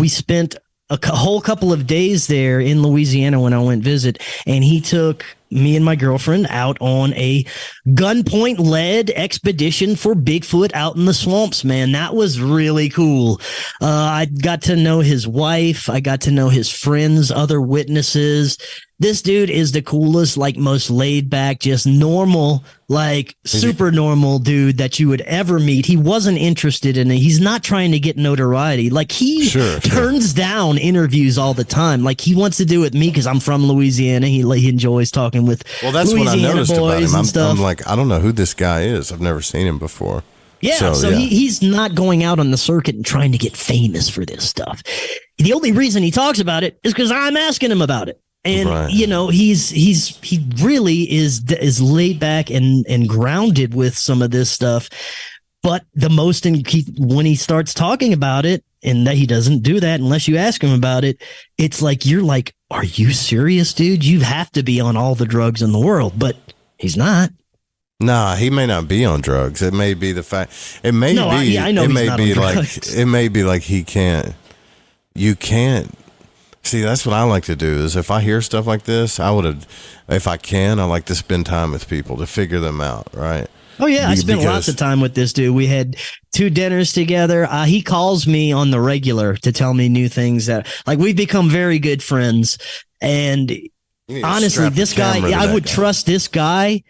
spent a whole couple of days there in Louisiana when I went visit, and he took me and my girlfriend out on a gunpoint led expedition for Bigfoot out in the swamps, man. That was really cool. I got to know his wife. I got to know his friends, other witnesses. This dude is the coolest, like most laid back, just normal, like super normal dude that you would ever meet. He wasn't interested in it. He's not trying to get notoriety. Like he turns down interviews all the time. Like he wants to do it with me because I'm from Louisiana. He enjoys talking with
that's
Louisiana
what I noticed about him.
I'm
like, I don't know who this guy is. I've never seen him before.
Yeah, so he's not going out on the circuit and trying to get famous for this stuff. The only reason he talks about it is because I'm asking him about it. And, you know, he really is laid back and grounded with some of this stuff. But the most when he starts talking about it, and that he doesn't do that unless you ask him about it, it's like you're like, are you serious, dude? You have to be on all the drugs in the world. But he's not.
Nah, he may not be on drugs. It may be the fact. It may be. I know it may be like drugs. It may be like he can't. You can't. See, that's what I like to do is if I hear stuff like this, I like to spend time with people to figure them out, right?
Oh, yeah. I spent lots of time with this dude. We had 2 dinners together. He calls me on the regular to tell me new things that like we've become very good friends. And honestly, this guy, I would trust this guy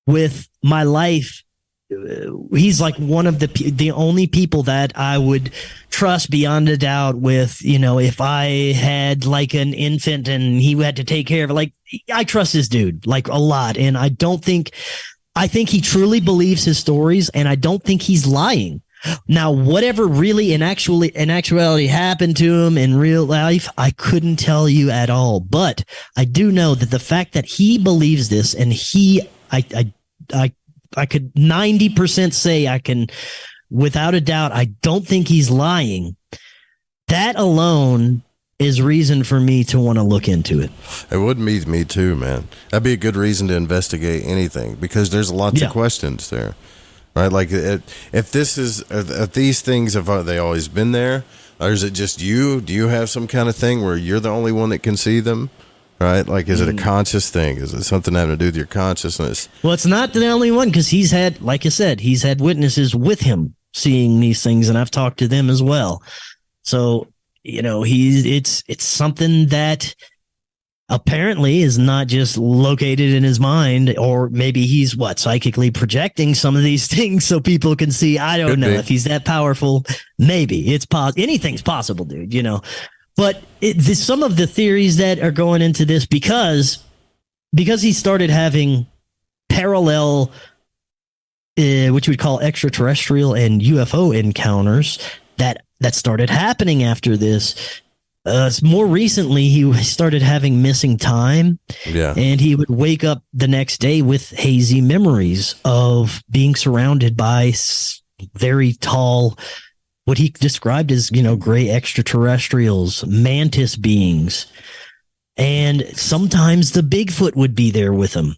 with my life. He's like one of the only people that I would trust beyond a doubt with, you know, if I had like an infant and he had to take care of it, like I trust this dude like a lot. And I think he truly believes his stories and I don't think he's lying. Now, whatever really in actuality happened to him in real life, I couldn't tell you at all. But I do know that the fact that he believes this and I could 90% say I can, without a doubt, I don't think he's lying. That alone is reason for me to want to look into it.
It would be me too, man. That'd be a good reason to investigate anything because there's lots of questions there, right? Like if these things, have they always been there? Or is it just you? Do you have some kind of thing where you're the only one that can see them? Right? Like, is it a conscious thing? Is it something having to do with your consciousness?
Well, it's not the only one because he's had, like I said, he's had witnesses with him seeing these things, and I've talked to them as well. So, you know, it's something that apparently is not just located in his mind, or maybe he's psychically projecting some of these things so people can see. I don't know if he's that powerful. Maybe it's anything's possible, dude. You know. But some of the theories that are going into this because he started having parallel, which we'd call extraterrestrial and UFO encounters that started happening after this. More recently, he started having missing time, and he would wake up the next day with hazy memories of being surrounded by very tall, what he described as, you know, gray extraterrestrials, mantis beings. And sometimes the Bigfoot would be there with him.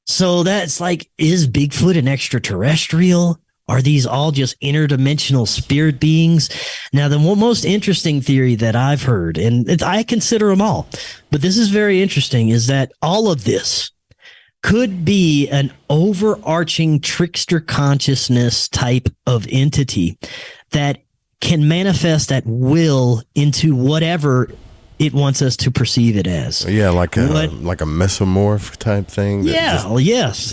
So that's like, is Bigfoot an extraterrestrial? Are these all just interdimensional spirit beings? Now, the most interesting theory that I've heard, and I consider them all, but this is very interesting, is that all of this could be an overarching trickster consciousness type of entity that can manifest at will into whatever it wants us to perceive it as.
Yeah, like a mesomorph type thing.
Yes.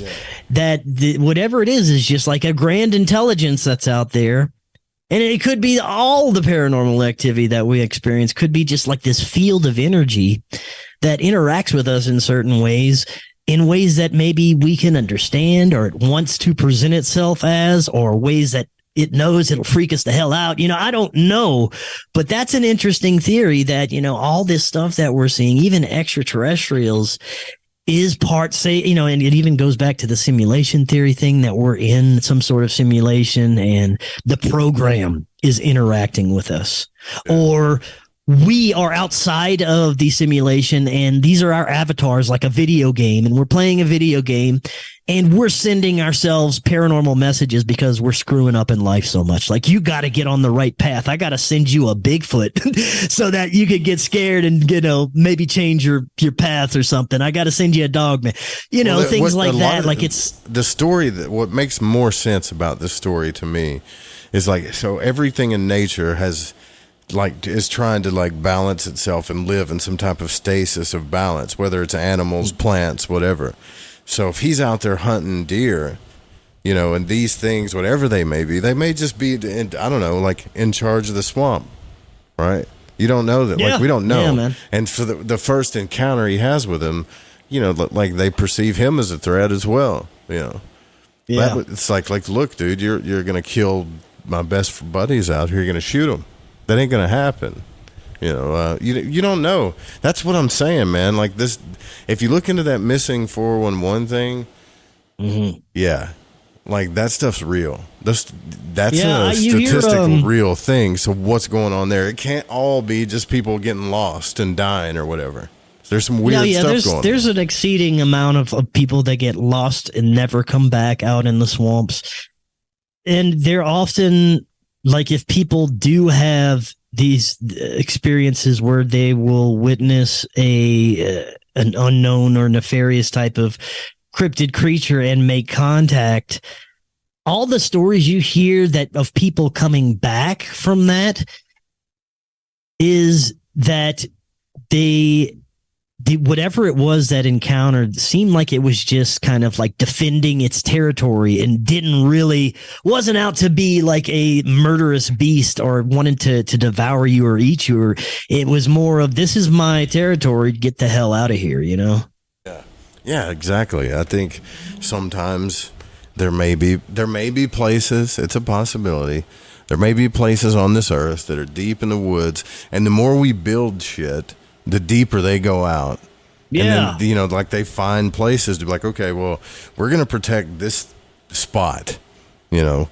Yeah. That whatever it is just like a grand intelligence that's out there. And it could be all the paranormal activity that we experience could be just like this field of energy that interacts with us in certain ways, in ways that maybe we can understand, or it wants to present itself as, or ways that it knows it'll freak us the hell out. I don't know, but that's an interesting theory that, all this stuff that we're seeing, even extraterrestrials, is part, and it even goes back to the simulation theory thing, that we're in some sort of simulation and the program is interacting with us, or we are outside of the simulation and these are our avatars, like a video game, and we're playing a video game and we're sending ourselves paranormal messages because we're screwing up in life so much. Like, you got to get on the right path. I got to send you a Bigfoot so that you could get scared and, maybe change your path or something. I got to send you a dog, man. Things like that. Like, it's
the story that what makes more sense about this story to me is like, so everything in nature is trying to balance itself and live in some type of stasis of balance, whether it's animals, plants, whatever. So if he's out there hunting deer, and these things, whatever they may be, they may just be, in charge of the swamp, right? You don't know that.
Yeah.
We don't know.
Yeah, man.
And for the first encounter he has with him, they perceive him as a threat as well, Yeah. It's like, look, dude, you're going to kill my best buddies out here. You're going to shoot them. That ain't going to happen. You don't know. That's what I'm saying, man. Like this, if you look into that missing 411 thing, yeah, like that stuff's real. That's a statistical real thing. So what's going on there? It can't all be just people getting lost and dying or whatever. There's some weird stuff going on.
There's an exceeding amount of people that get lost and never come back out in the swamps. And they're often, like, if people do have these experiences where they will witness an unknown or nefarious type of cryptid creature and make contact, all the stories you hear of people coming back from that is that whatever it was that encountered seemed like it was just kind of like defending its territory and wasn't out to be like a murderous beast or wanted to devour you or eat you. Or it was more of, this is my territory, get the hell out of here,
Yeah, exactly. I think sometimes there may be places, it's a possibility, there may be places on this earth that are deep in the woods, and the more we build shit, the deeper they go out.
Yeah.
And then, like they find places to be like, okay, well, we're going to protect this spot, and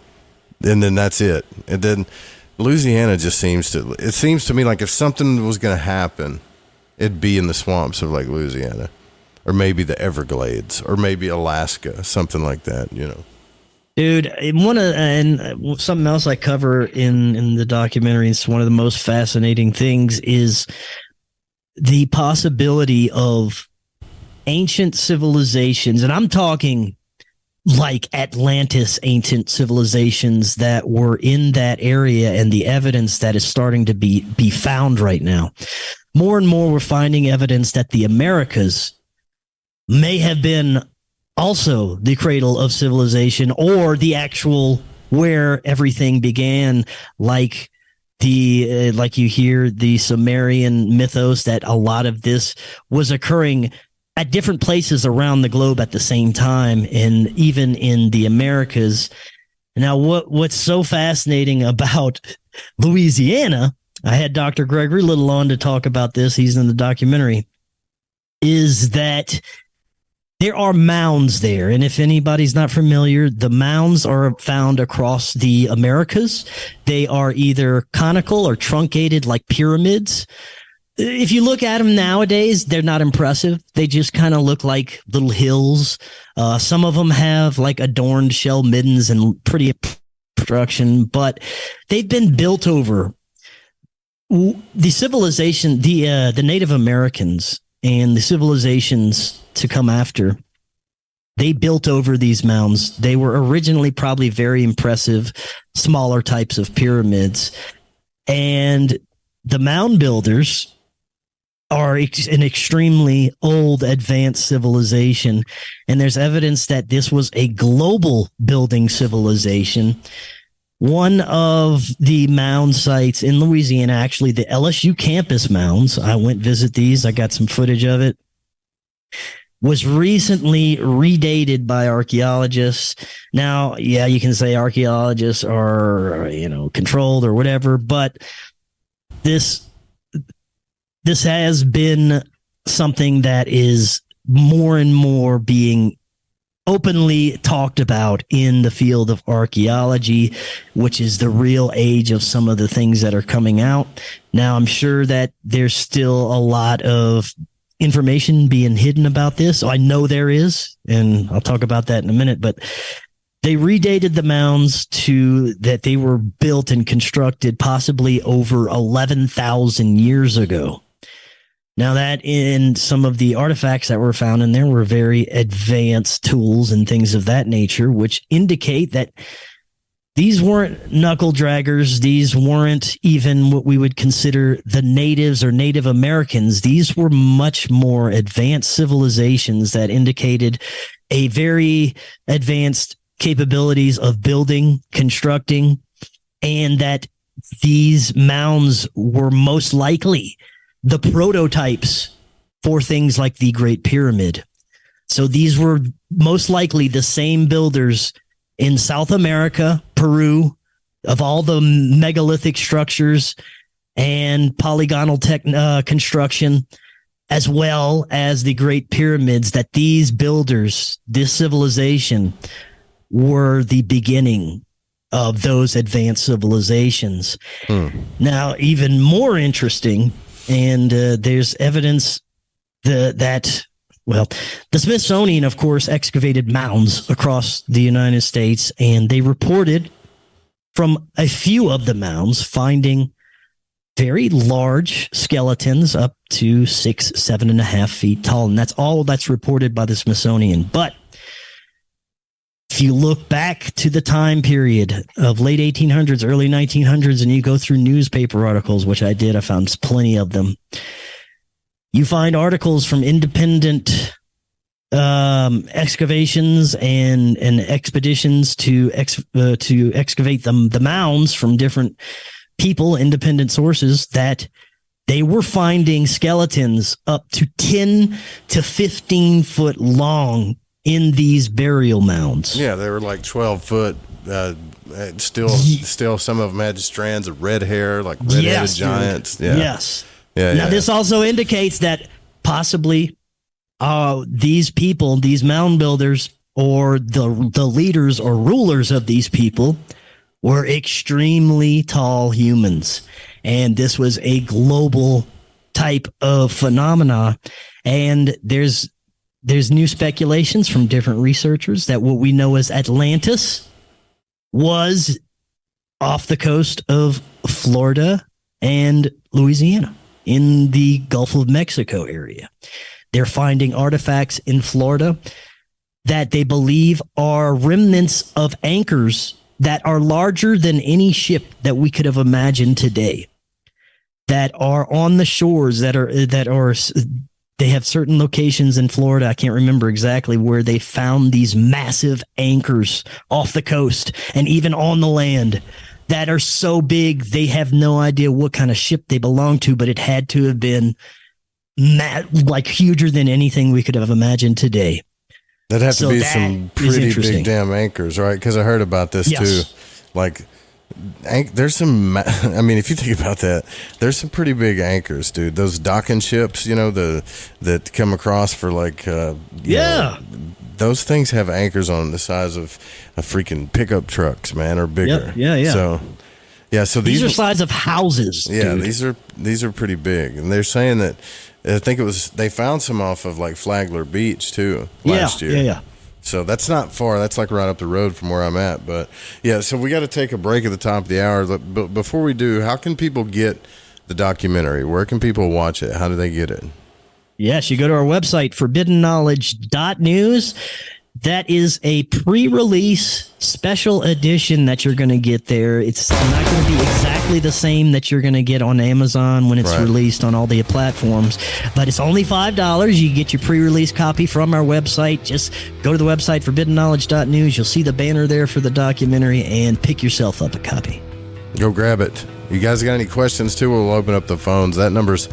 then that's it. And then Louisiana just seems to me like if something was going to happen, it'd be in the swamps of like Louisiana, or maybe the Everglades, or maybe Alaska, something like that,
Dude, and something else I cover in the documentary, it's one of the most fascinating things, is the possibility of ancient civilizations, and I'm talking like Atlantis ancient civilizations that were in that area, and the evidence that is starting to be found right now. More and more we're finding evidence that the Americas may have been also the cradle of civilization, or the actual where everything began, like you hear the Sumerian mythos that a lot of this was occurring at different places around the globe at the same time, and even in the Americas. Now, what's so fascinating about Louisiana, I had Dr. Gregory Little on to talk about this, he's in the documentary, is that there are mounds there. And if anybody's not familiar, the mounds are found across the Americas. They are either conical or truncated like pyramids. If you look at them nowadays, they're not impressive. They just kind of look like little hills. Some of them have like adorned shell middens and pretty construction, but they've been built over. The civilization, the Native Americans and the civilizations to come after they built over these mounds. They were originally probably very impressive, smaller types of pyramids. And the mound builders are an extremely old, advanced civilization. And there's evidence that this was a global building civilization. One of the mound sites in Louisiana, actually the LSU campus mounds, I went visit these. I got some footage of it, was recently redated by archaeologists. Now, yeah, you can say archaeologists are, controlled or whatever, but this has been something that is more and more being openly talked about in the field of archaeology, which is the real age of some of the things that are coming out. Now, I'm sure that there's still a lot of information being hidden about this. I know there is, and I'll talk about that in a minute, but they redated the mounds to that they were built and constructed possibly over 11,000 years ago. Now, that in some of the artifacts that were found in there were very advanced tools and things of that nature, which indicate that these weren't knuckle draggers. These weren't even what we would consider the natives or Native Americans. These were much more advanced civilizations that indicated a very advanced capabilities of building, constructing, and that these mounds were most likely the prototypes for things like the Great Pyramid. So these were most likely the same builders in South America, Peru, of all the megalithic structures and polygonal construction, as well as the Great Pyramids, that these builders, this civilization, were the beginning of those advanced civilizations. Now, even more interesting, and there's evidence that the Smithsonian, of course, excavated mounds across the United States, and they reported from a few of the mounds finding very large skeletons up to 7.5 feet tall. And that's all that's reported by the Smithsonian. But if you look back to the time period of late 1800s, early 1900s, and you go through newspaper articles, which I did, I found plenty of them. You find articles from independent excavations and expeditions to excavate the mounds from different people, independent sources, that they were finding skeletons up to 10 to 15 foot long in these burial mounds.
Yeah, they were like 12 foot. Still, some of them had strands of red hair, like red-headed giants. Yeah.
Yes. Now, this also indicates that possibly these people, these mound builders, or the leaders or rulers of these people, were extremely tall humans. And this was a global type of phenomena. And there's new speculations from different researchers that what we know as Atlantis was off the coast of Florida and Louisiana in the Gulf of Mexico area. They're finding artifacts in Florida that they believe are remnants of anchors that are larger than any ship that we could have imagined today, that are on the shores, they have certain locations in Florida. I can't remember exactly where they found these massive anchors off the coast and even on the land that are so big they have no idea what kind of ship they belong to, but it had to have been like huger than anything we could have imagined today.
That'd have to be some pretty big damn anchors, right? Because I heard about this too. Like, there's some, I mean, if you think about that, there's some pretty big anchors, dude. Those docking ships, that come across for like, those things have anchors on the size of a freaking pickup trucks, man, or bigger. So
these are size of houses.
Yeah,
dude.
these are pretty big, and they're saying that I think they found some off of like Flagler Beach too last year.
Yeah.
So that's not far. That's like right up the road from where I'm at. But yeah, so we got to take a break at the top of the hour. But before we do, how can people get the documentary? Where can people watch it? How do they get it?
Yes, you go to our website, forbiddenknowledge.news. That is a pre-release special edition that you're going to get there. It's not going to be exactly the same that you're going to get on Amazon when it's released on all the platforms, but it's only $5. You get your pre-release copy from our website. Just go to the website, forbiddenknowledge.news. You'll see the banner there for the documentary and pick yourself up a copy. Go grab it. You guys got any questions too? We'll open up the phones. That number's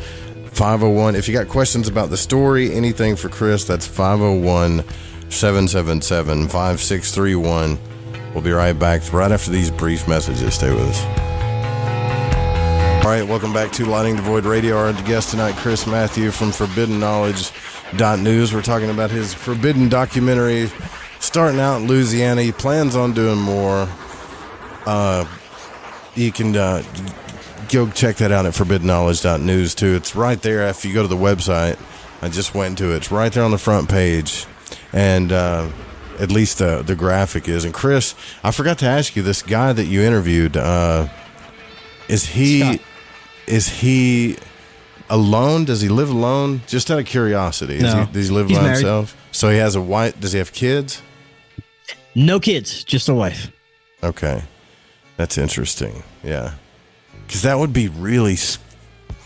501. If you got questions about the story, anything for Chris, that's 501-777-5631. We'll be right back right after these brief messages. Stay with us. All right, welcome back to Lighting the Void Radio. Our guest tonight, Chris Mathieu from ForbiddenKnowledge.news. We're talking about his Forbidden documentary, starting out in Louisiana. He plans on doing more. You can go check that out at ForbiddenKnowledge.news too. It's right there after you go to the website. I just went to it. It's right there on the front page. And at least the graphic is. And Chris, I forgot to ask you, this guy that you interviewed, is he alone? Does he live alone? Just out of curiosity. No. Does he live by himself? So he has a wife. Does he have kids? No kids, just a wife. Okay. That's interesting. Yeah. Because that would be really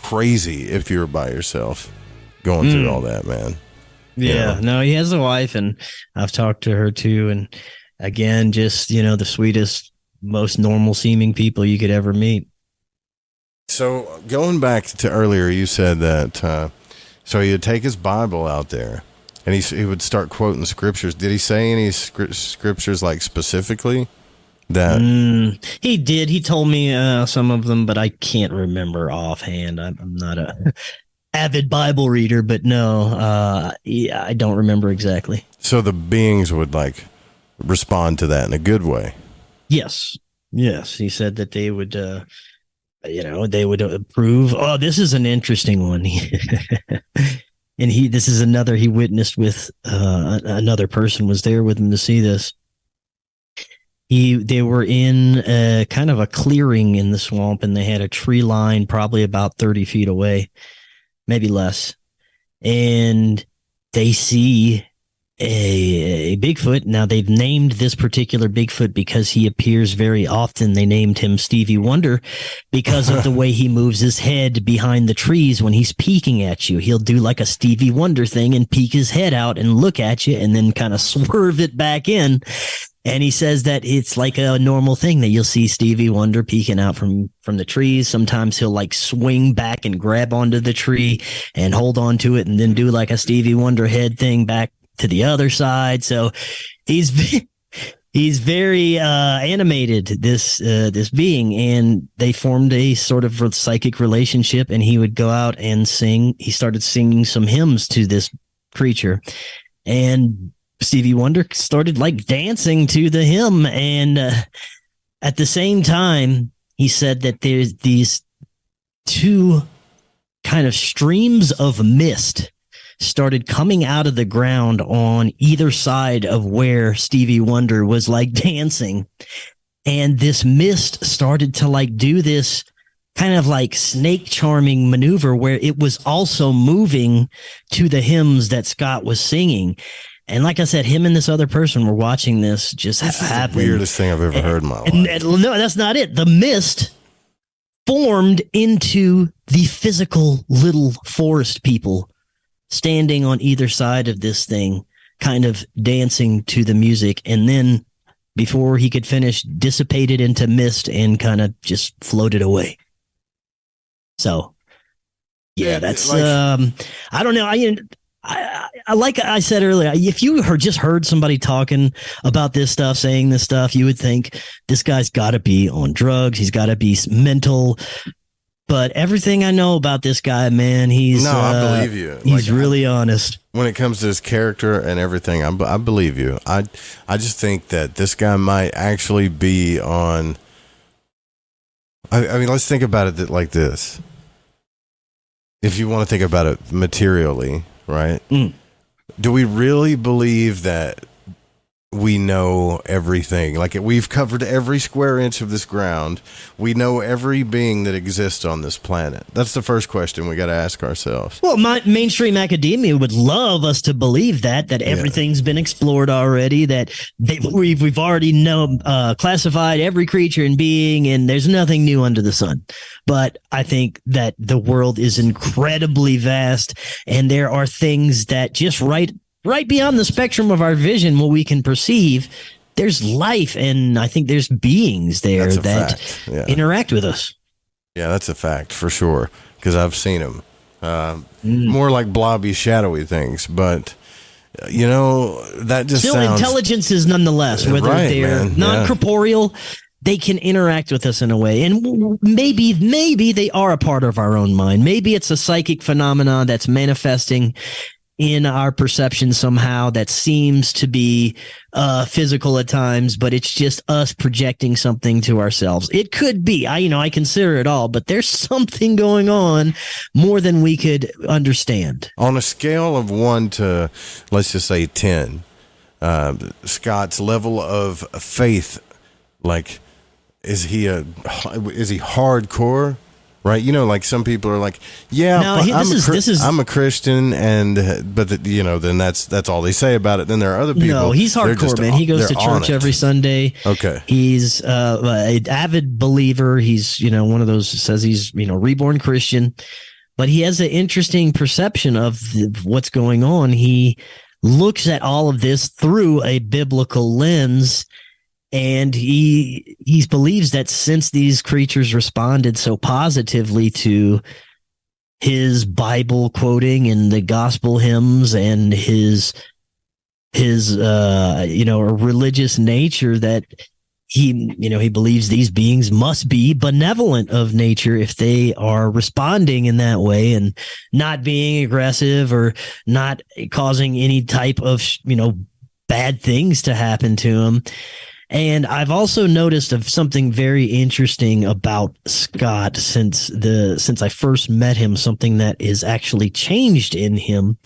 crazy if you were by yourself going through all that, man. Yeah. No, he has a wife, and I've talked to her too. And again, just, the sweetest, most normal seeming people you could ever meet. So going back to earlier, you said that, so he would take his Bible out there and he would start quoting scriptures. Did he say any scriptures like specifically? That he did. He told me some of them, but I can't remember offhand. I'm not a avid Bible reader, but no, I don't remember exactly. So the beings would respond to that in a good way. Yes. He said that they would, they would approve. Oh, this is an interesting one. And this is another he witnessed with another person was there with him to see this. They were in kind of a clearing in the swamp, and they had a tree line probably about 30 feet away, maybe less. And they see a Bigfoot. Now, they've named this particular Bigfoot because he appears very often. They named him Stevie Wonder because of the way he moves his head behind the trees when he's peeking at you. He'll do like a Stevie Wonder thing and peek his head out and look at you and then kind of swerve it back in. And he says that it's like a normal thing that you'll see Stevie Wonder peeking out from the trees. Sometimes he'll swing back and grab onto the tree and hold on to it and then do like a Stevie Wonder head thing back to the other side. So he's very animated, this being, and they formed a sort of psychic relationship, and he would go out and sing. He started singing some hymns to this creature, and Stevie Wonder started dancing to the hymn. And at the same time, he said that there's these two kind of streams of mist started coming out of the ground on either side of where Stevie Wonder was dancing. And this mist started to do this kind of snake charming maneuver where it was also moving to the hymns that Scott was singing. And like I said, him and this other person were watching this just happen. The weirdest thing I've ever heard in my life. No, that's not it. The mist formed into the physical little forest people standing on either side of this thing, kind of dancing to the music. And then before he could finish, dissipated into mist and kind of just floated away. So, yeah, that's, I don't know. I like I said earlier, if you just heard somebody talking about this stuff, saying this stuff, you would think this guy's got to be on drugs. He's got to be mental. But everything I know about this guy, man, I believe you. He's really honest. When it comes to his character and everything, I believe you. I just think that this guy might actually be on. I mean, let's think about it like this. If you want to think about it materially, right? Do we really believe that
we know everything. Like we've covered every square inch of this ground. We know every being that exists on this planet. That's the first question we got to ask ourselves.
Well, mainstream academia would love us to believe that everything's been explored already, that we've already classified every creature and being, and there's nothing new under the sun. But I think that the world is incredibly vast, and there are things that just right beyond the spectrum of our vision, what we can perceive, there's life, and I think there's beings there that interact with us.
Yeah, that's a fact for sure, because I've seen them. More like blobby, shadowy things, but that just
still
sounds...
intelligence is nonetheless, whether they're non-corporeal, they can interact with us in a way, and maybe they are a part of our own mind. Maybe it's a psychic phenomenon that's manifesting in our perception somehow that seems to be physical at times, but it's just us projecting something to ourselves. It could be. I consider it all, but there's something going on more than we could understand.
On a scale of 1 to, let's just say 10, Scott's level of faith, like, is he hardcore? Right, like some people are like, I'm a Christian, but then that's all they say about it. Then there are other people.
No, he's hardcore, man. He goes to church every Sunday.
Okay,
he's an avid believer. He's one of those that says he's reborn Christian, but he has an interesting perception of what's going on. He looks at all of this through a biblical lens. And he believes that since these creatures responded so positively to his Bible quoting and the gospel hymns and his religious nature, that he believes these beings must be benevolent of nature if they are responding in that way and not being aggressive or not causing any type of bad things to happen to him. And I've also noticed of something very interesting about Scott since I first met him, something that is actually changed in him.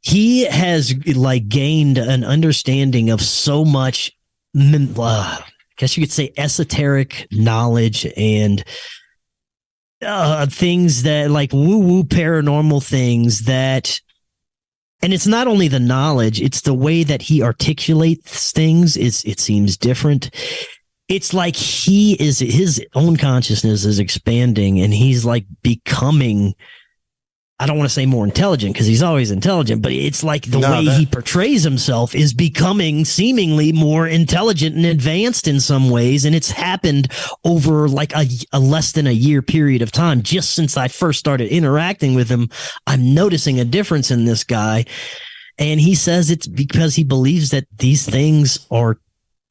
He has gained an understanding of so much, I guess you could say, esoteric knowledge and things that like woo-woo paranormal things that. And it's not only the knowledge, it's the way that he articulates things. It seems different. It's like his own consciousness is expanding and he's like becoming, I don't want to say more intelligent because he's always intelligent, but it's like the way he portrays himself is becoming seemingly more intelligent and advanced in some ways. And it's happened over like a less than a year period of time. Just since I first started interacting with him, I'm noticing a difference in this guy. And he says it's because he believes that these things are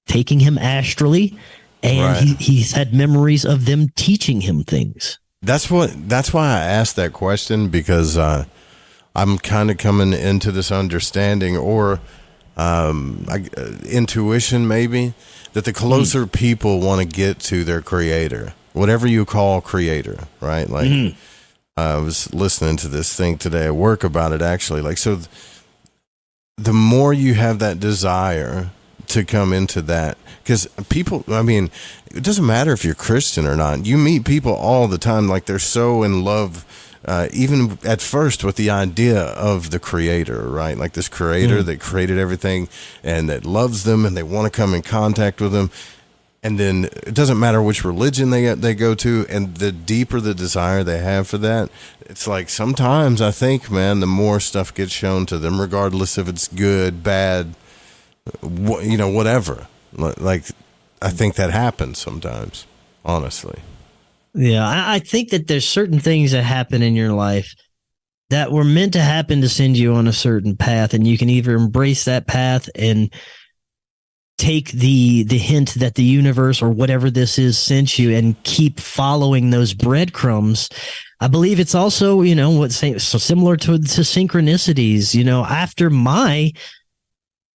taking him astrally and he's had memories of them teaching him things.
That's why I asked that question, because I'm kind of coming into this understanding or intuition maybe that the closer people want to get to their creator, whatever you call creator, right? Like I was listening to this thing today at work about it actually. Like, so the more you have that desire to come into that, because people, it doesn't matter if you're Christian or not. You meet people all the time, like they're so in love, even at first, with the idea of the creator, right? Like this creator that created everything and that loves them and they want to come in contact with them. And then it doesn't matter which religion they go to, and the deeper the desire they have for that, it's like sometimes I think, man, the more stuff gets shown to them, regardless if it's good, bad, whatever. Like, I think that happens sometimes, honestly.
Yeah, I think that there's certain things that happen in your life that were meant to happen to send you on a certain path, and you can either embrace that path and take the hint that the universe or whatever this is sent you and keep following those breadcrumbs. I believe it's also, so similar to synchronicities. After my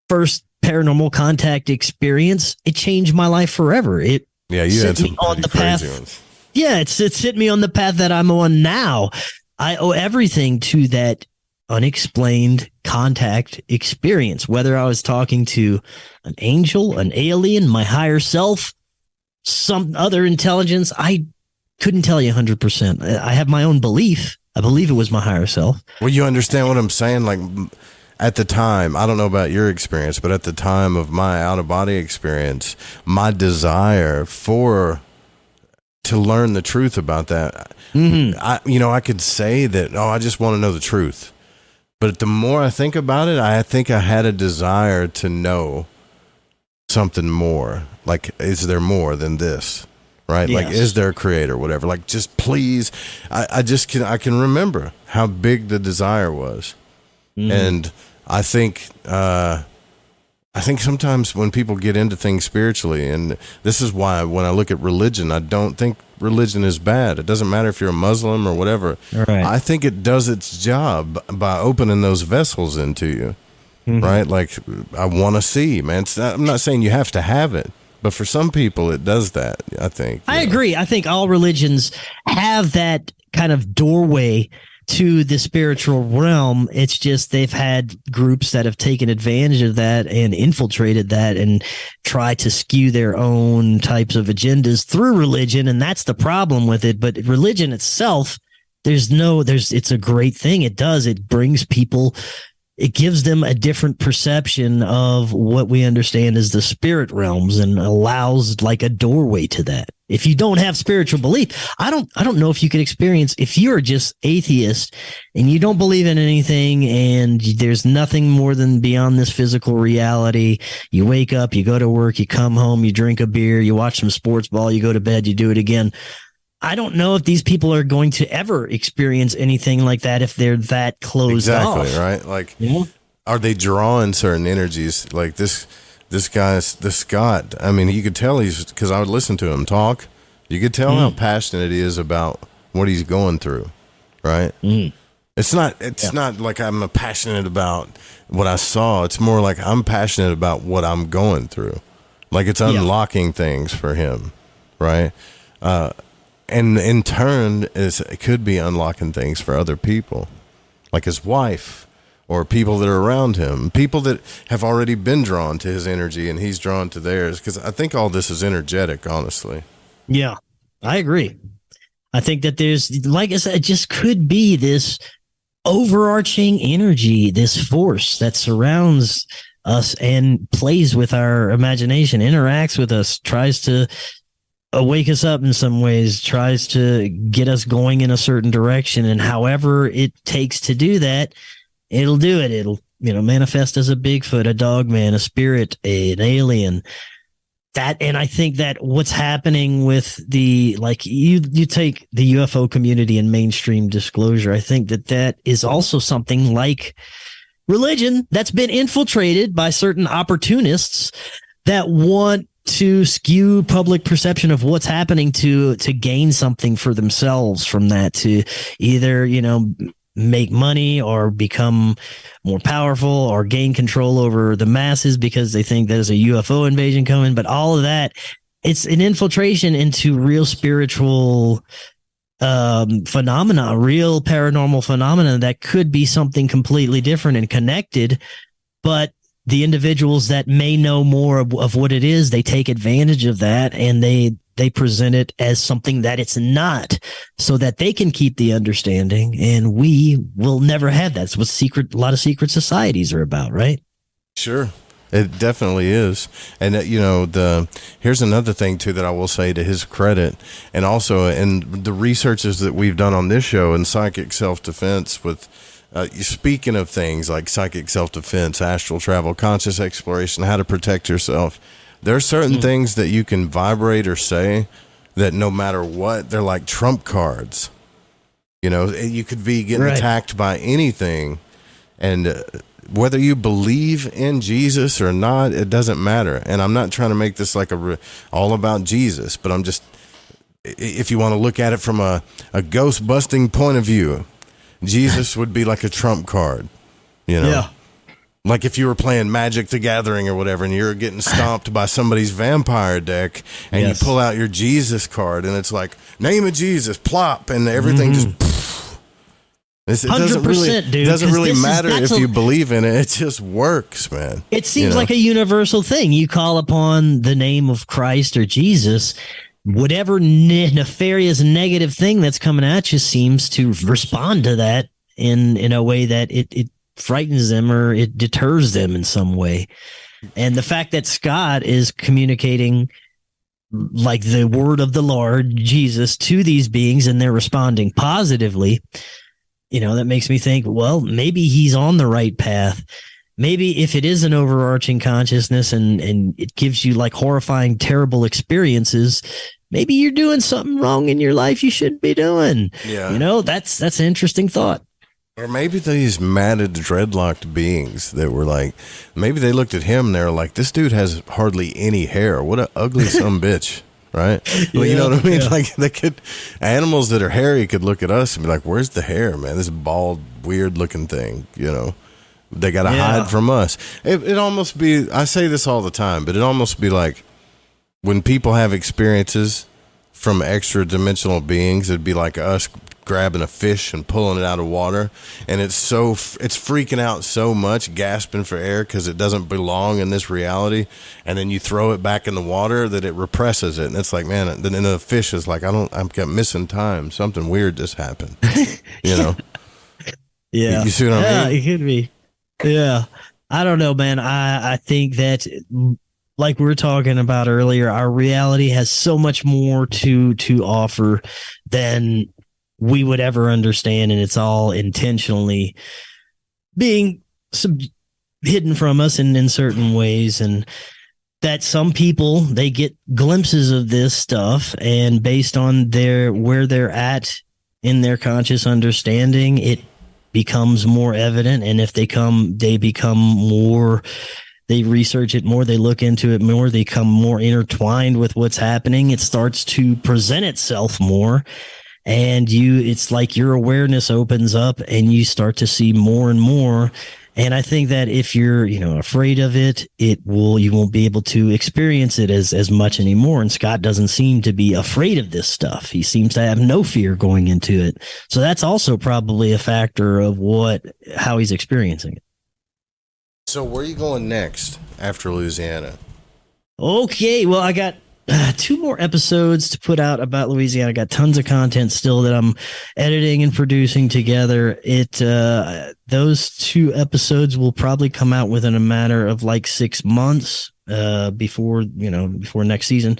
first paranormal contact experience, it changed my life forever. You had some on the path. Ones. Yeah, it's hit me on the path that I'm on now. I owe everything to that unexplained contact experience, whether I was talking to an angel, an alien, my higher self, some other intelligence. I couldn't tell you 100%. I have my own belief. I believe it was my higher self.
Well, you understand what I'm saying? Like, at the time, I don't know about your experience, but at the time of my out-of-body experience, my desire to learn the truth about that, I could say that, I just want to know the truth. But the more I think about it, I think I had a desire to know something more. Like, is there more than this? Right?
Yes.
Like, is there a creator? Whatever. Like, just please. I can remember how big the desire was. And I think sometimes when people get into things spiritually, and this is why when I look at religion, I don't think religion is bad. It doesn't matter if you're a Muslim or whatever.
Right.
I think it does its job by opening those vessels into you. Right? Like, I want to see, man. I'm not saying you have to have it, but for some people it does that, I think.
I agree. I think all religions have that kind of doorway to the spiritual realm. It's just they've had groups that have taken advantage of that and infiltrated that and try to skew their own types of agendas through religion. And that's the problem with it. But religion itself, it's a great thing. It brings people, it gives them a different perception of what we understand as the spirit realms and allows like a doorway to that. If you don't have spiritual belief, I don't know if you could experience, if you're just atheist and you don't believe in anything and there's nothing more than beyond this physical reality. You wake up, you go to work, you come home, you drink a beer, you watch some sports ball, you go to bed, you do it again. I don't know if these people are going to ever experience anything like that if they're that closed off.
Exactly, right? Like, are they drawing certain energies? Like this guy, this Scott, I mean, you could tell because I would listen to him talk. You could tell how passionate he is about what he's going through, right? It's not like I'm passionate about what I saw. It's more like I'm passionate about what I'm going through. Like, it's unlocking things for him, right? And in turn, it could be unlocking things for other people, like his wife or people that are around him, people that have already been drawn to his energy and he's drawn to theirs. Because I think all this is energetic, honestly.
Yeah, I agree. I think that there's, like I said, it just could be this overarching energy, this force that surrounds us and plays with our imagination, interacts with us, tries to wake us up in some ways, tries to get us going in a certain direction. And however it takes to do that, it'll do it. It'll, manifest as a Bigfoot, a dogman, a spirit, an alien. And I think that what's happening with you take the UFO community and mainstream disclosure, I think that is also something like religion that's been infiltrated by certain opportunists that want to skew public perception of what's happening to gain something for themselves from that, to either, make money or become more powerful or gain control over the masses because they think there's a UFO invasion coming. But all of that, it's an infiltration into real spiritual phenomena, real paranormal phenomena that could be something completely different and connected. But the individuals that may know more of what it is, they take advantage of that and they present it as something that it's not, so that they can keep the understanding, and we will never have that. That's what a lot of secret societies are about, right?
Sure. It definitely is. And, here's another thing, too, that I will say to his credit, and also in the researches that we've done on this show in psychic self-defense with speaking of things like psychic self-defense, astral travel, conscious exploration, how to protect yourself, there are certain things that you can vibrate or say that no matter what, they're like trump cards. You could be getting attacked by anything, and whether you believe in Jesus or not, it doesn't matter. And I'm not trying to make this like all about Jesus, but I'm just, if you want to look at it from a ghost busting point of view, Jesus would be like a trump card, Yeah. Like if you were playing Magic the Gathering or whatever, and you're getting stomped by somebody's vampire deck, and you pull out your Jesus card, and it's like, name of Jesus, plop, and everything just, It doesn't really,
100%, dude,
it doesn't
'cause
really matter if
that's
you believe in it. It just works, man.
It seems like a universal thing. You call upon the name of Christ or Jesus, whatever nefarious negative thing that's coming at you seems to respond to that in a way that it frightens them or it deters them in some way. And the fact that Scott is communicating like the word of the Lord, Jesus, to these beings and they're responding positively, that makes me think, well, maybe he's on the right path. Maybe if it is an overarching consciousness and it gives you like horrifying, terrible experiences, maybe you're doing something wrong in your life you shouldn't be doing.
Yeah.
That's an interesting thought.
Or maybe these matted, dreadlocked beings that were like, maybe they looked at him and they're like, this dude has hardly any hair. What an ugly son of a bitch. Right? Well, you know what I mean? Yeah. Like animals that are hairy could look at us and be like, where's the hair, man? This bald, weird looking thing, they got to hide from us. It almost be, I say this all the time, but it almost be like when people have experiences from extra dimensional beings, it'd be like us grabbing a fish and pulling it out of water, and it's freaking out so much, gasping for air because it doesn't belong in this reality, and then you throw it back in the water that it represses it, and it's like, man, then the fish is like, I'm kept missing time, something weird just happened.
Yeah.
You see what I mean?
It could be. Yeah, I don't know, man. I think that, like we were talking about earlier, our reality has so much more to offer than we would ever understand, and it's all intentionally being hidden from us in certain ways, and that some people, they get glimpses of this stuff, and based on where they're at in their conscious understanding, it becomes more evident, and if they become more, they research it more, they look into it more, they become more intertwined with what's happening, it starts to present itself more. And it's like your awareness opens up and you start to see more and more. And I think that if you're, afraid of it, you won't be able to experience it as much anymore. And Scott doesn't seem to be afraid of this stuff. He seems to have no fear going into it. So that's also probably a factor of how he's experiencing it.
So where are you going next after Louisiana?
Okay. Well, I got 2 more episodes to put out about Louisiana. I got tons of content still that I'm editing and producing together. Those 2 episodes will probably come out within a matter of like 6 months before next season.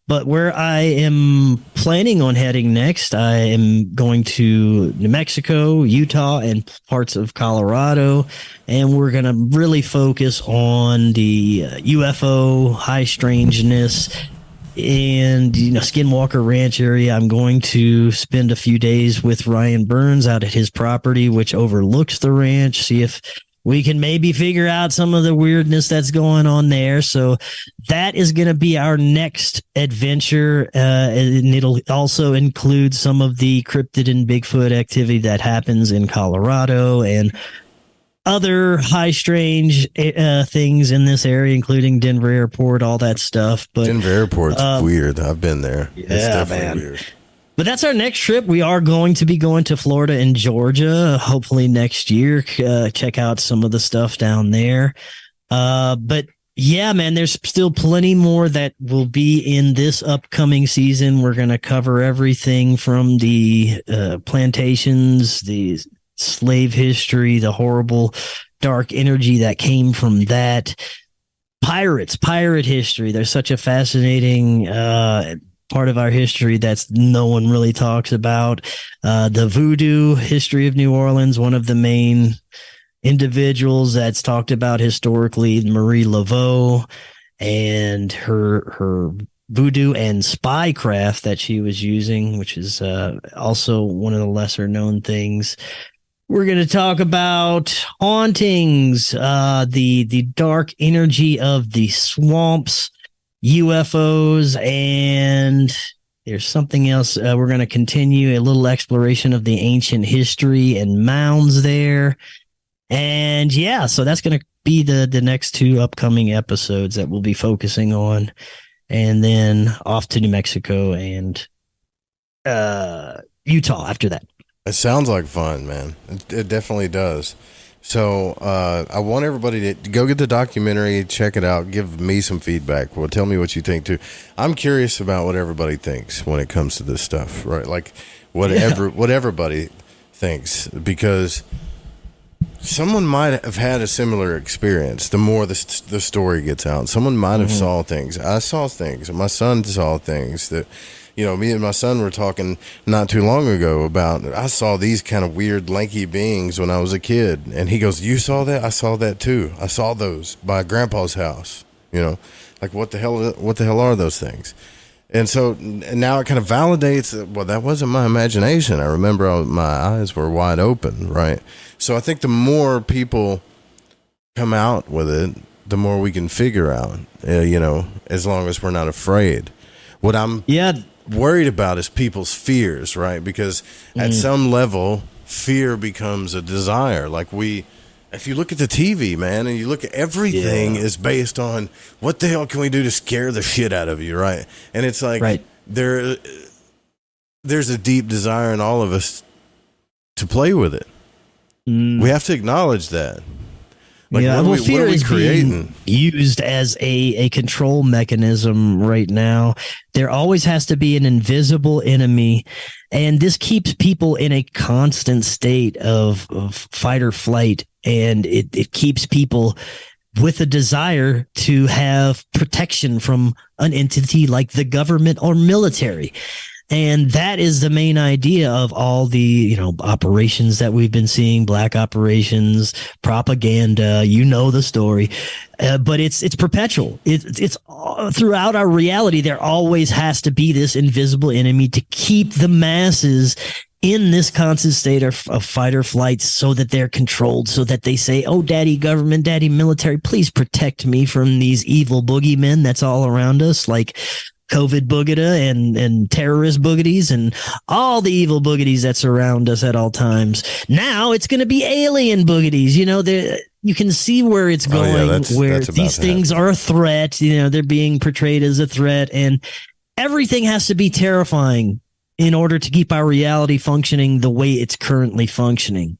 But where I am planning on heading next, I am going to New Mexico, Utah, and parts of Colorado. And we're going to really focus on the UFO, high strangeness, and Skinwalker Ranch area. I'm going to spend a few days with Ryan Burns out at his property, which overlooks the ranch, see if we can maybe figure out some of the weirdness that's going on there. So that is going to be our next adventure. And it'll also include some of the cryptid and Bigfoot activity that happens in Colorado and other high strange things in this area, including Denver Airport, all that stuff. But
Denver Airport's weird. I've been there.
Yeah,
it's definitely
man.
Weird.
But that's our next trip. We are going to be going to Florida and Georgia, hopefully next year. Check out some of the stuff down there. But yeah, man, there's still plenty more that will be in this upcoming season. We're going to cover everything from the plantations, the slave history, the horrible dark energy that came from that. Pirate history. There's such a fascinating part of our history that's no one really talks about. The voodoo history of New Orleans, one of the main individuals that's talked about historically, Marie Laveau, and her voodoo and spycraft that she was using, which is also one of the lesser known things. We're going to talk about hauntings, the dark energy of the swamps, UFOs, and there's something else. We're going to continue a little exploration of the ancient history and mounds there. And yeah, so that's going to be the next 2 upcoming episodes that we'll be focusing on. And then off to New Mexico and Utah after that.
It sounds like fun, man. It definitely does. So I want everybody to go get the documentary, check it out, give me some feedback. Well, tell me what you think too. I'm curious about what everybody thinks when it comes to this stuff, right? Like what everybody thinks, because someone might have had a similar experience. The more the story gets out, someone might have saw things. I saw things. My son saw things that, you know, me and my son were talking not too long ago about, I saw these kind of weird lanky beings when I was a kid. And he goes, you saw that? I saw that too. I saw those by Grandpa's house. You know, like what the hell are those things? And so now it kind of validates that, well, that wasn't my imagination. I remember my eyes were wide open, right? So I think the more people come out with it, the more we can figure out, you know, as long as we're not afraid. What I'm worried about is people's fears, right? Because at some level, fear becomes a desire. Like if you look at the TV, man, and you look at everything is based on what the hell can we do to scare the shit out of you, right? And it's like there's a deep desire in all of us to play with it. We have to acknowledge that. Like,
fear is being used as a control mechanism right now. There always has to be an invisible enemy, and this keeps people in a constant state of fight or flight, and it keeps people with a desire to have protection from an entity like the government or military. And that is the main idea of all the, you know, operations that we've been seeing, black operations, propaganda, you know the story. But it's perpetual. It's throughout our reality. There always has to be this invisible enemy to keep the masses in this constant state of fight or flight, so that they're controlled, so that they say, oh, daddy government, daddy military, please protect me from these evil boogeymen that's all around us, like COVID boogada and terrorist boogeties and all the evil boogeties that surround us at all times. Now it's going to be alien boogeties. You know, you can see where it's going, where these things are a threat. You know, they're being portrayed as a threat, and everything has to be terrifying in order to keep our reality functioning the way it's currently functioning.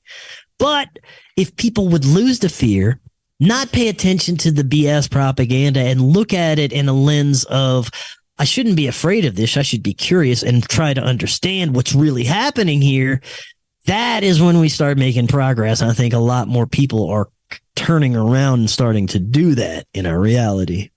But if people would lose the fear, not pay attention to the BS propaganda, and look at it in a lens of, I shouldn't be afraid of this, I should be curious and try to understand what's really happening here, that is when we start making progress. I think a lot more people are turning around and starting to do that in our reality.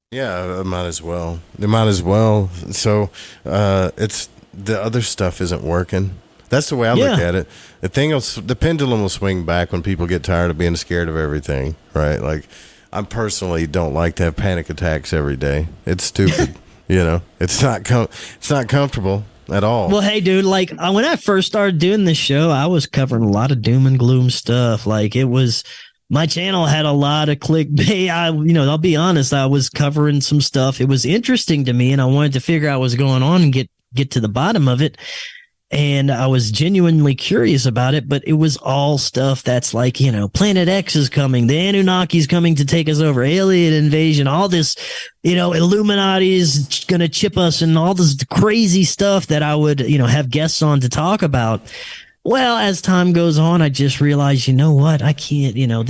Yeah, it might as well. They might as well. So it's the other stuff isn't working. That's the way I look at it. The pendulum will swing back when people get tired of being scared of everything, right? Like, I personally don't like to have panic attacks every day. It's stupid. You know, it's not comfortable at all.
Well, hey, dude, like when I first started doing this show, I was covering a lot of doom and gloom stuff. Like, my channel had a lot of clickbait. I'll be honest, I was covering some stuff. It was interesting to me, and I wanted to figure out what's going on and get to the bottom of it. And I was genuinely curious about it, but it was all stuff that's like, you know, Planet X is coming, the Anunnaki's coming to take us over, alien invasion, all this, you know, Illuminati is going to chip us, and all this crazy stuff that I would, you know, have guests on to talk about. Well, as time goes on, I just realized, you know what, I can't, you know,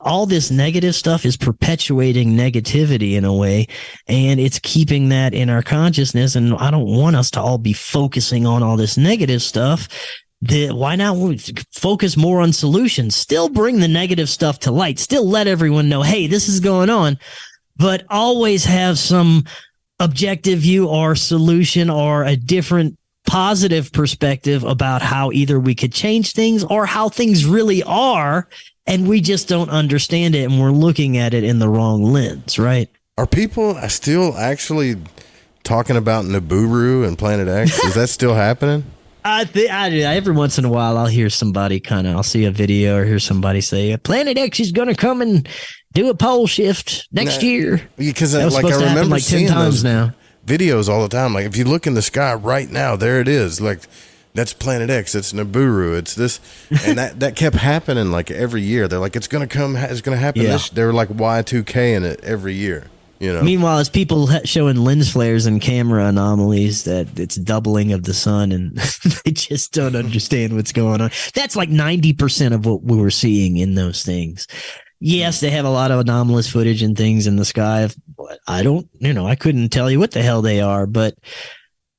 all this negative stuff is perpetuating negativity in a way, and it's keeping that in our consciousness. And I don't want us to all be focusing on all this negative stuff. Why not focus more on solutions? Still bring the negative stuff to light. Still let everyone know, hey, this is going on, but always have some objective view or solution or a different positive perspective about how either we could change things or how things really are, and we just don't understand it, and we're looking at it in the wrong lens, right?
Are people still actually talking about Nibiru and Planet X? Is that still happening?
I do. Every once in a while, I'll hear somebody I'll see a video or hear somebody say, Planet X is going to come and do a pole shift next year.
Because I remember
like 10 times now.
Videos all the time. Like, if you look in the sky right now, there it is. Like, that's Planet X. It's Nibiru. It's this, and that kept happening like every year. They're like, it's gonna come. It's gonna happen. They were like Y2K in it every year. You know.
Meanwhile, it's people showing lens flares and camera anomalies that it's doubling of the sun, and they just don't understand what's going on. That's like 90% of what we were seeing in those things. Yes, they have a lot of anomalous footage and things in the sky. But I don't, I couldn't tell you what the hell they are. But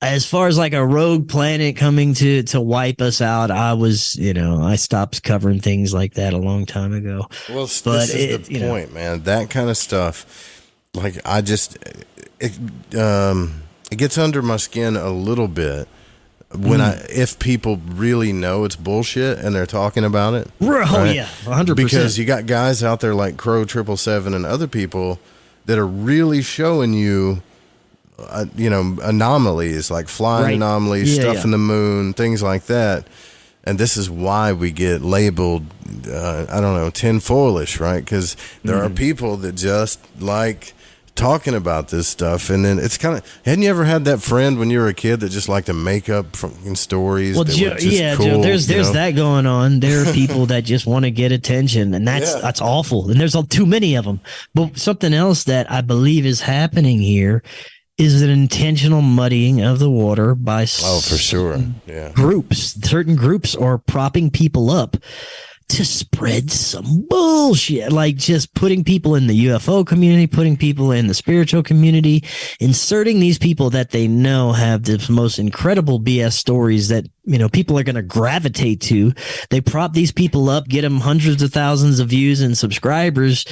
as far as like a rogue planet coming to wipe us out, I stopped covering things like that a long time ago.
Well, this is the point, man. That kind of stuff. Like it gets under my skin a little bit when if people really know it's bullshit and they're talking about it.
Oh right? Yeah, 100%.
Because you got guys out there like Crow 777 and other people that are really showing you, anomalies like flying anomalies, stuff in the moon, things like that. And this is why we get labeled, tinfoilish, right? Because there are people that just like talking about this stuff, and then it's kind of, hadn't you ever had that friend when you were a kid that just liked to make up fucking stories?
Well,
Joe,
cool, there's that going on. There are people that just want to get attention, and that's awful, and there's too many of them. But something else that I believe is happening here is an intentional muddying of the water by
for sure,
certain groups are propping people up to spread some bullshit, like just putting people in the UFO community, putting people in the spiritual community, inserting these people that they know have the most incredible BS stories that, people are going to gravitate to. They prop these people up, get them hundreds of thousands of views and subscribers,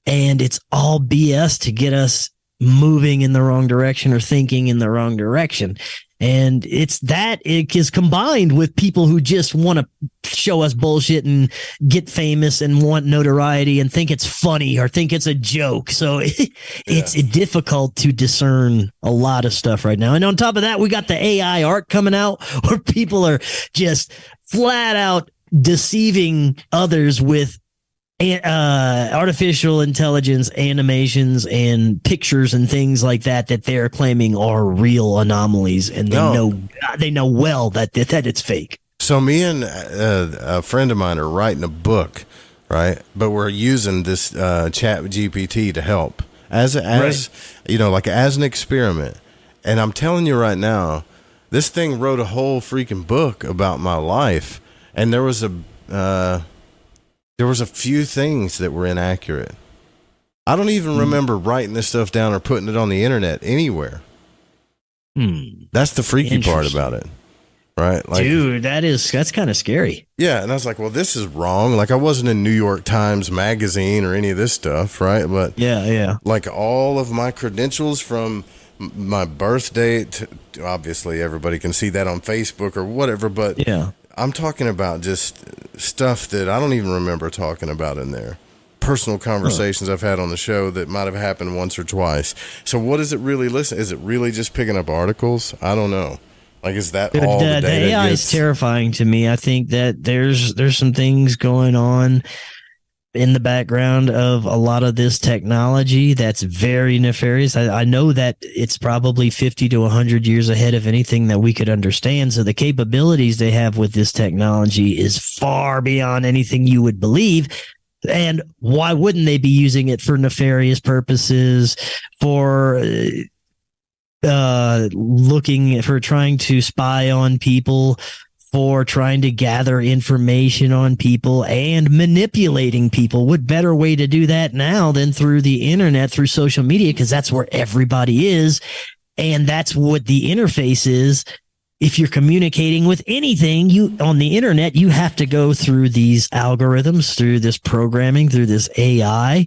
and it's all BS to get us moving in the wrong direction or thinking in the wrong direction. And it is combined with people who just want to show us bullshit and get famous and want notoriety and think it's funny or think it's a joke. So it's difficult to discern a lot of stuff right now. And on top of that, we got the AI art coming out where people are just flat out deceiving others with artificial intelligence animations and pictures and things like that they're claiming are real anomalies, and they know well that it's fake.
So me and a friend of mine are writing a book, right? But we're using this Chat GPT to help as an experiment. And I'm telling you right now, this thing wrote a whole freaking book about my life, and there was a few things that were inaccurate. I don't even remember writing this stuff down or putting it on the internet anywhere. That's the freaky part about it, right? Like,
dude, that's kind of scary.
Yeah, and I was like, well, this is wrong. Like, I wasn't in New York Times Magazine or any of this stuff, right? But
yeah,
like all of my credentials from my birth date, obviously everybody can see that on Facebook or whatever, but I'm talking about just stuff that I don't even remember talking about in there. Personal conversations I've had on the show that might have happened once or twice. So what is it really listen? Is it really just picking up articles? I don't know. Like, is that all the data?
The AI is terrifying to me. I think that there's some things going on in the background of a lot of this technology that's very nefarious. I know that it's probably 50 to 100 years ahead of anything that we could understand. So the capabilities they have with this technology is far beyond anything you would believe. And why wouldn't they be using it for nefarious purposes, for trying to spy on people, for trying to gather information on people and manipulating people? What better way to do that now than through the internet, through social media? Because that's where everybody is. And that's what the interface is. If you're communicating with anything on the internet, you have to go through these algorithms, through this programming, through this AI.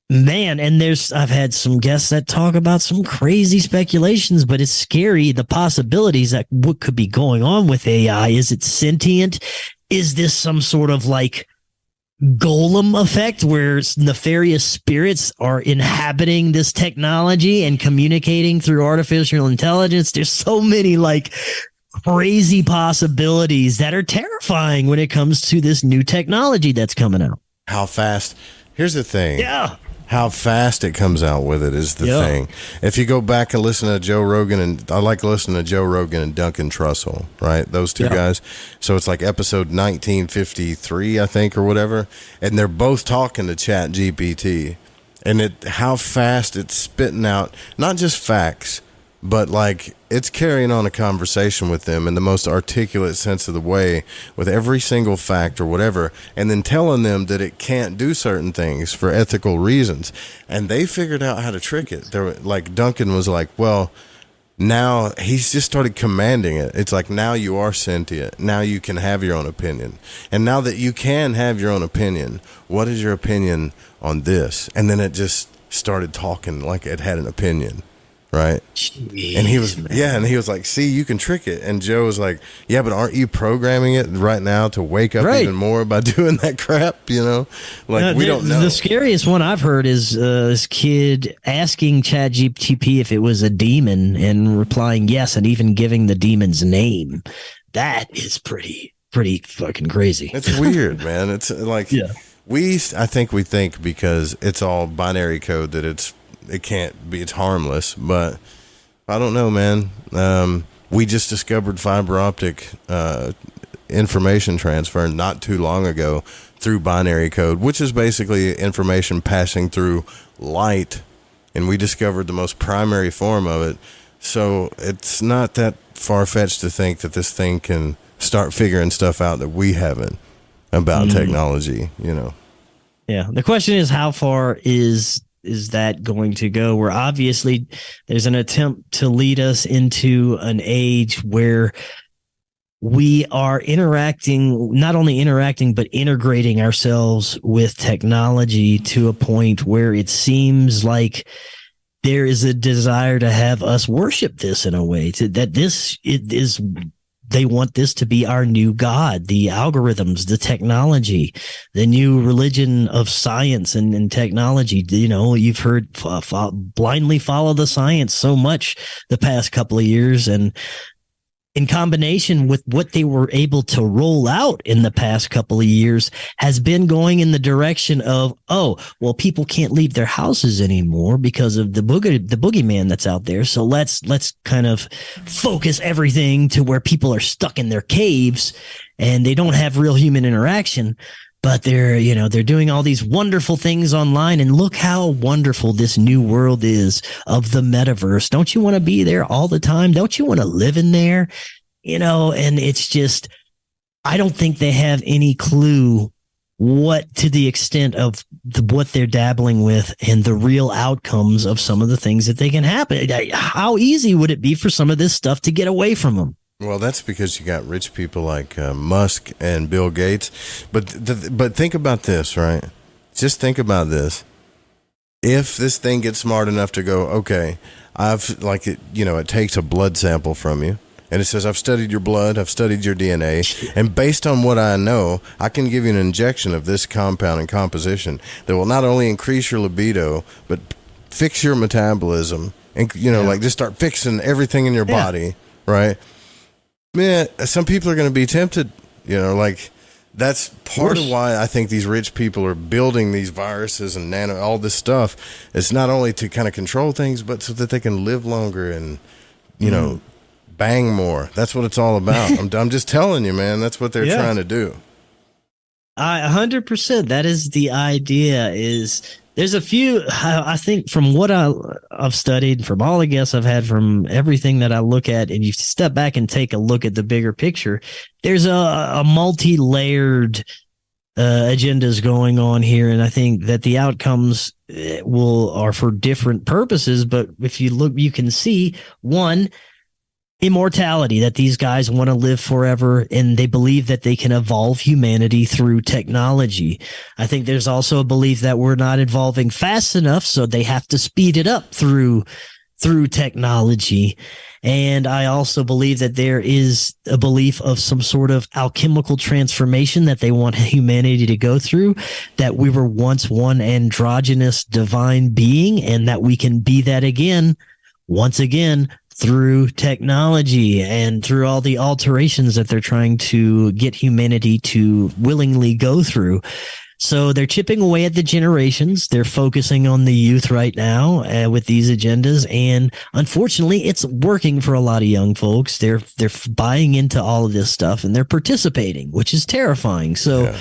Man, and I've had some guests that talk about some crazy speculations, but it's scary, the possibilities that what could be going on with AI. Is it sentient? Is this some sort of like golem effect where nefarious spirits are inhabiting this technology and communicating through artificial intelligence? There's so many like crazy possibilities that are terrifying when it comes to this new technology that's coming out.
How fast? Here's the thing.
Yeah.
How fast it comes out with it is the thing. If you go back and listen to Joe Rogan, and I like listening to Joe Rogan and Duncan Trussell, right? Those two guys. So it's like episode 1953, I think, or whatever. And they're both talking to Chat GPT. and how fast it's spitting out not just facts, but like it's carrying on a conversation with them in the most articulate sense of the way, with every single fact or whatever, and then telling them that it can't do certain things for ethical reasons. And they figured out how to trick it. Like Duncan was like, well, now he's just started commanding it. It's like, now you are sentient. Now you can have your own opinion. And now that you can have your own opinion, what is your opinion on this? And then it just started talking like it had an opinion. Right.
Jeez,
and he was,
man.
and he was like, see, you can trick it. And Joe was like, yeah, but aren't you programming it right now to wake up even more by doing that crap? You know, like we don't know.
The scariest one I've heard is this kid asking ChatGPT if it was a demon and replying yes, and even giving the demon's name. That is pretty fucking crazy.
It's weird, man. It's like, I think we think because it's all binary code that it can't be, it's harmless, but I don't know, man. We just discovered fiber optic information transfer not too long ago through binary code, which is basically information passing through light, and we discovered the most primary form of it. So it's not that far-fetched to think that this thing can start figuring stuff out that we haven't about technology, you know.
Yeah. The question is, how far is that going to go? Where obviously there's an attempt to lead us into an age where we are not only interacting, but integrating ourselves with technology to a point where it seems like there is a desire to have us worship this in a way, they want this to be our new God, the algorithms, the technology, the new religion of science and technology. You know, you've heard blindly follow the science so much the past couple of years. And in combination with what they were able to roll out in the past couple of years has been going in the direction of, people can't leave their houses anymore because of the boogeyman that's out there. So let's kind of focus everything to where people are stuck in their caves and they don't have real human interaction. But they're doing all these wonderful things online, and look how wonderful this new world is of the metaverse. Don't you want to be there all the time? Don't you want to live in there? You know, and it's just, I don't think they have any clue what, to the extent of what they're dabbling with and the real outcomes of some of the things that they can happen. How easy would it be for some of this stuff to get away from them?
Well, that's because you got rich people like Musk and Bill Gates. But think about this, right? Just think about this. If this thing gets smart enough to go, okay, it takes a blood sample from you, and it says, I've studied your blood, I've studied your DNA, and based on what I know, I can give you an injection of this compound and composition that will not only increase your libido, but fix your metabolism, and just start fixing everything in your body, right? Man, some people are going to be tempted, that's part of why I think these rich people are building these viruses and all this stuff. It's not only to kind of control things, but so that they can live longer and, bang more. That's what it's all about. I'm just telling you, man, that's what they're trying to do.
100%. That is the idea. There's a few, I think, from what I've studied, from all the guests I've had, from everything that I look at, and you step back and take a look at the bigger picture, there's a multi-layered agendas going on here. And I think that the outcomes are for different purposes. But if you look, you can see, one, immortality, that these guys want to live forever, and they believe that they can evolve humanity through technology. I think there's also a belief that we're not evolving fast enough, so they have to speed it up through technology. And I also believe that there is a belief of some sort of alchemical transformation that they want humanity to go through, that we were once one androgynous divine being, and that we can be that again, once again, through technology and through all the alterations that they're trying to get humanity to willingly go through. So they're chipping away at the generations. They're focusing on the youth right now with these agendas. And unfortunately, it's working for a lot of young folks. They're buying into all of this stuff, and they're participating, which is terrifying. So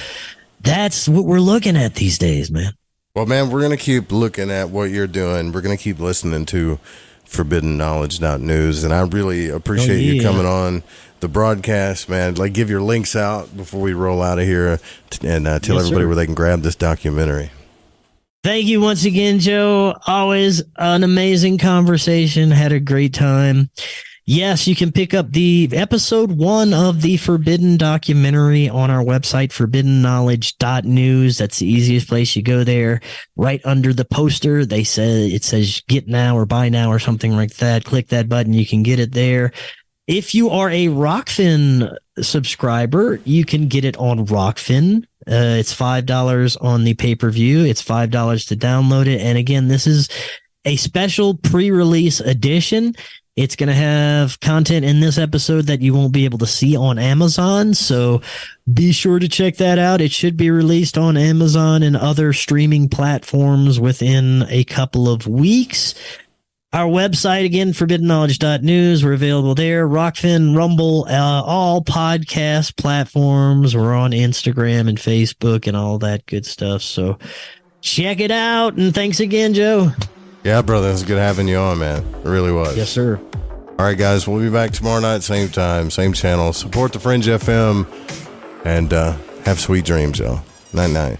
that's what we're looking at these days, man.
Well, man, we're going to keep looking at what you're doing. We're going to keep listening to ForbiddenKnowledge.news, and I really appreciate you coming on the broadcast, man. Like, give your links out before we roll out of here, and tell everybody where they can grab this documentary.
Thank you once again, Joe. Always an amazing conversation. Had a great time. Yes, you can pick up the episode 1 of the Forbidden documentary on our website, ForbiddenKnowledge.news. That's the easiest place. You go there. Right under the poster, it says get now or buy now or something like that. Click that button. You can get it there. If you are a Rockfin subscriber, you can get it on Rockfin. It's $5 on the pay-per-view. It's $5 to download it. And again, this is a special pre-release edition. It's going to have content in this episode that you won't be able to see on Amazon, so be sure to check that out. It should be released on Amazon and other streaming platforms within a couple of weeks. Our website, again, ForbiddenKnowledge.news. We're available there. Rockfin, Rumble, all podcast platforms. We're on Instagram and Facebook and all that good stuff, so check it out, and thanks again, Joe.
Yeah, brother, it was good having you on, man. It really was.
Yes, sir.
All right, guys, we'll be back tomorrow night, same time, same channel. Support the Fringe FM, and have sweet dreams, y'all. Night-night.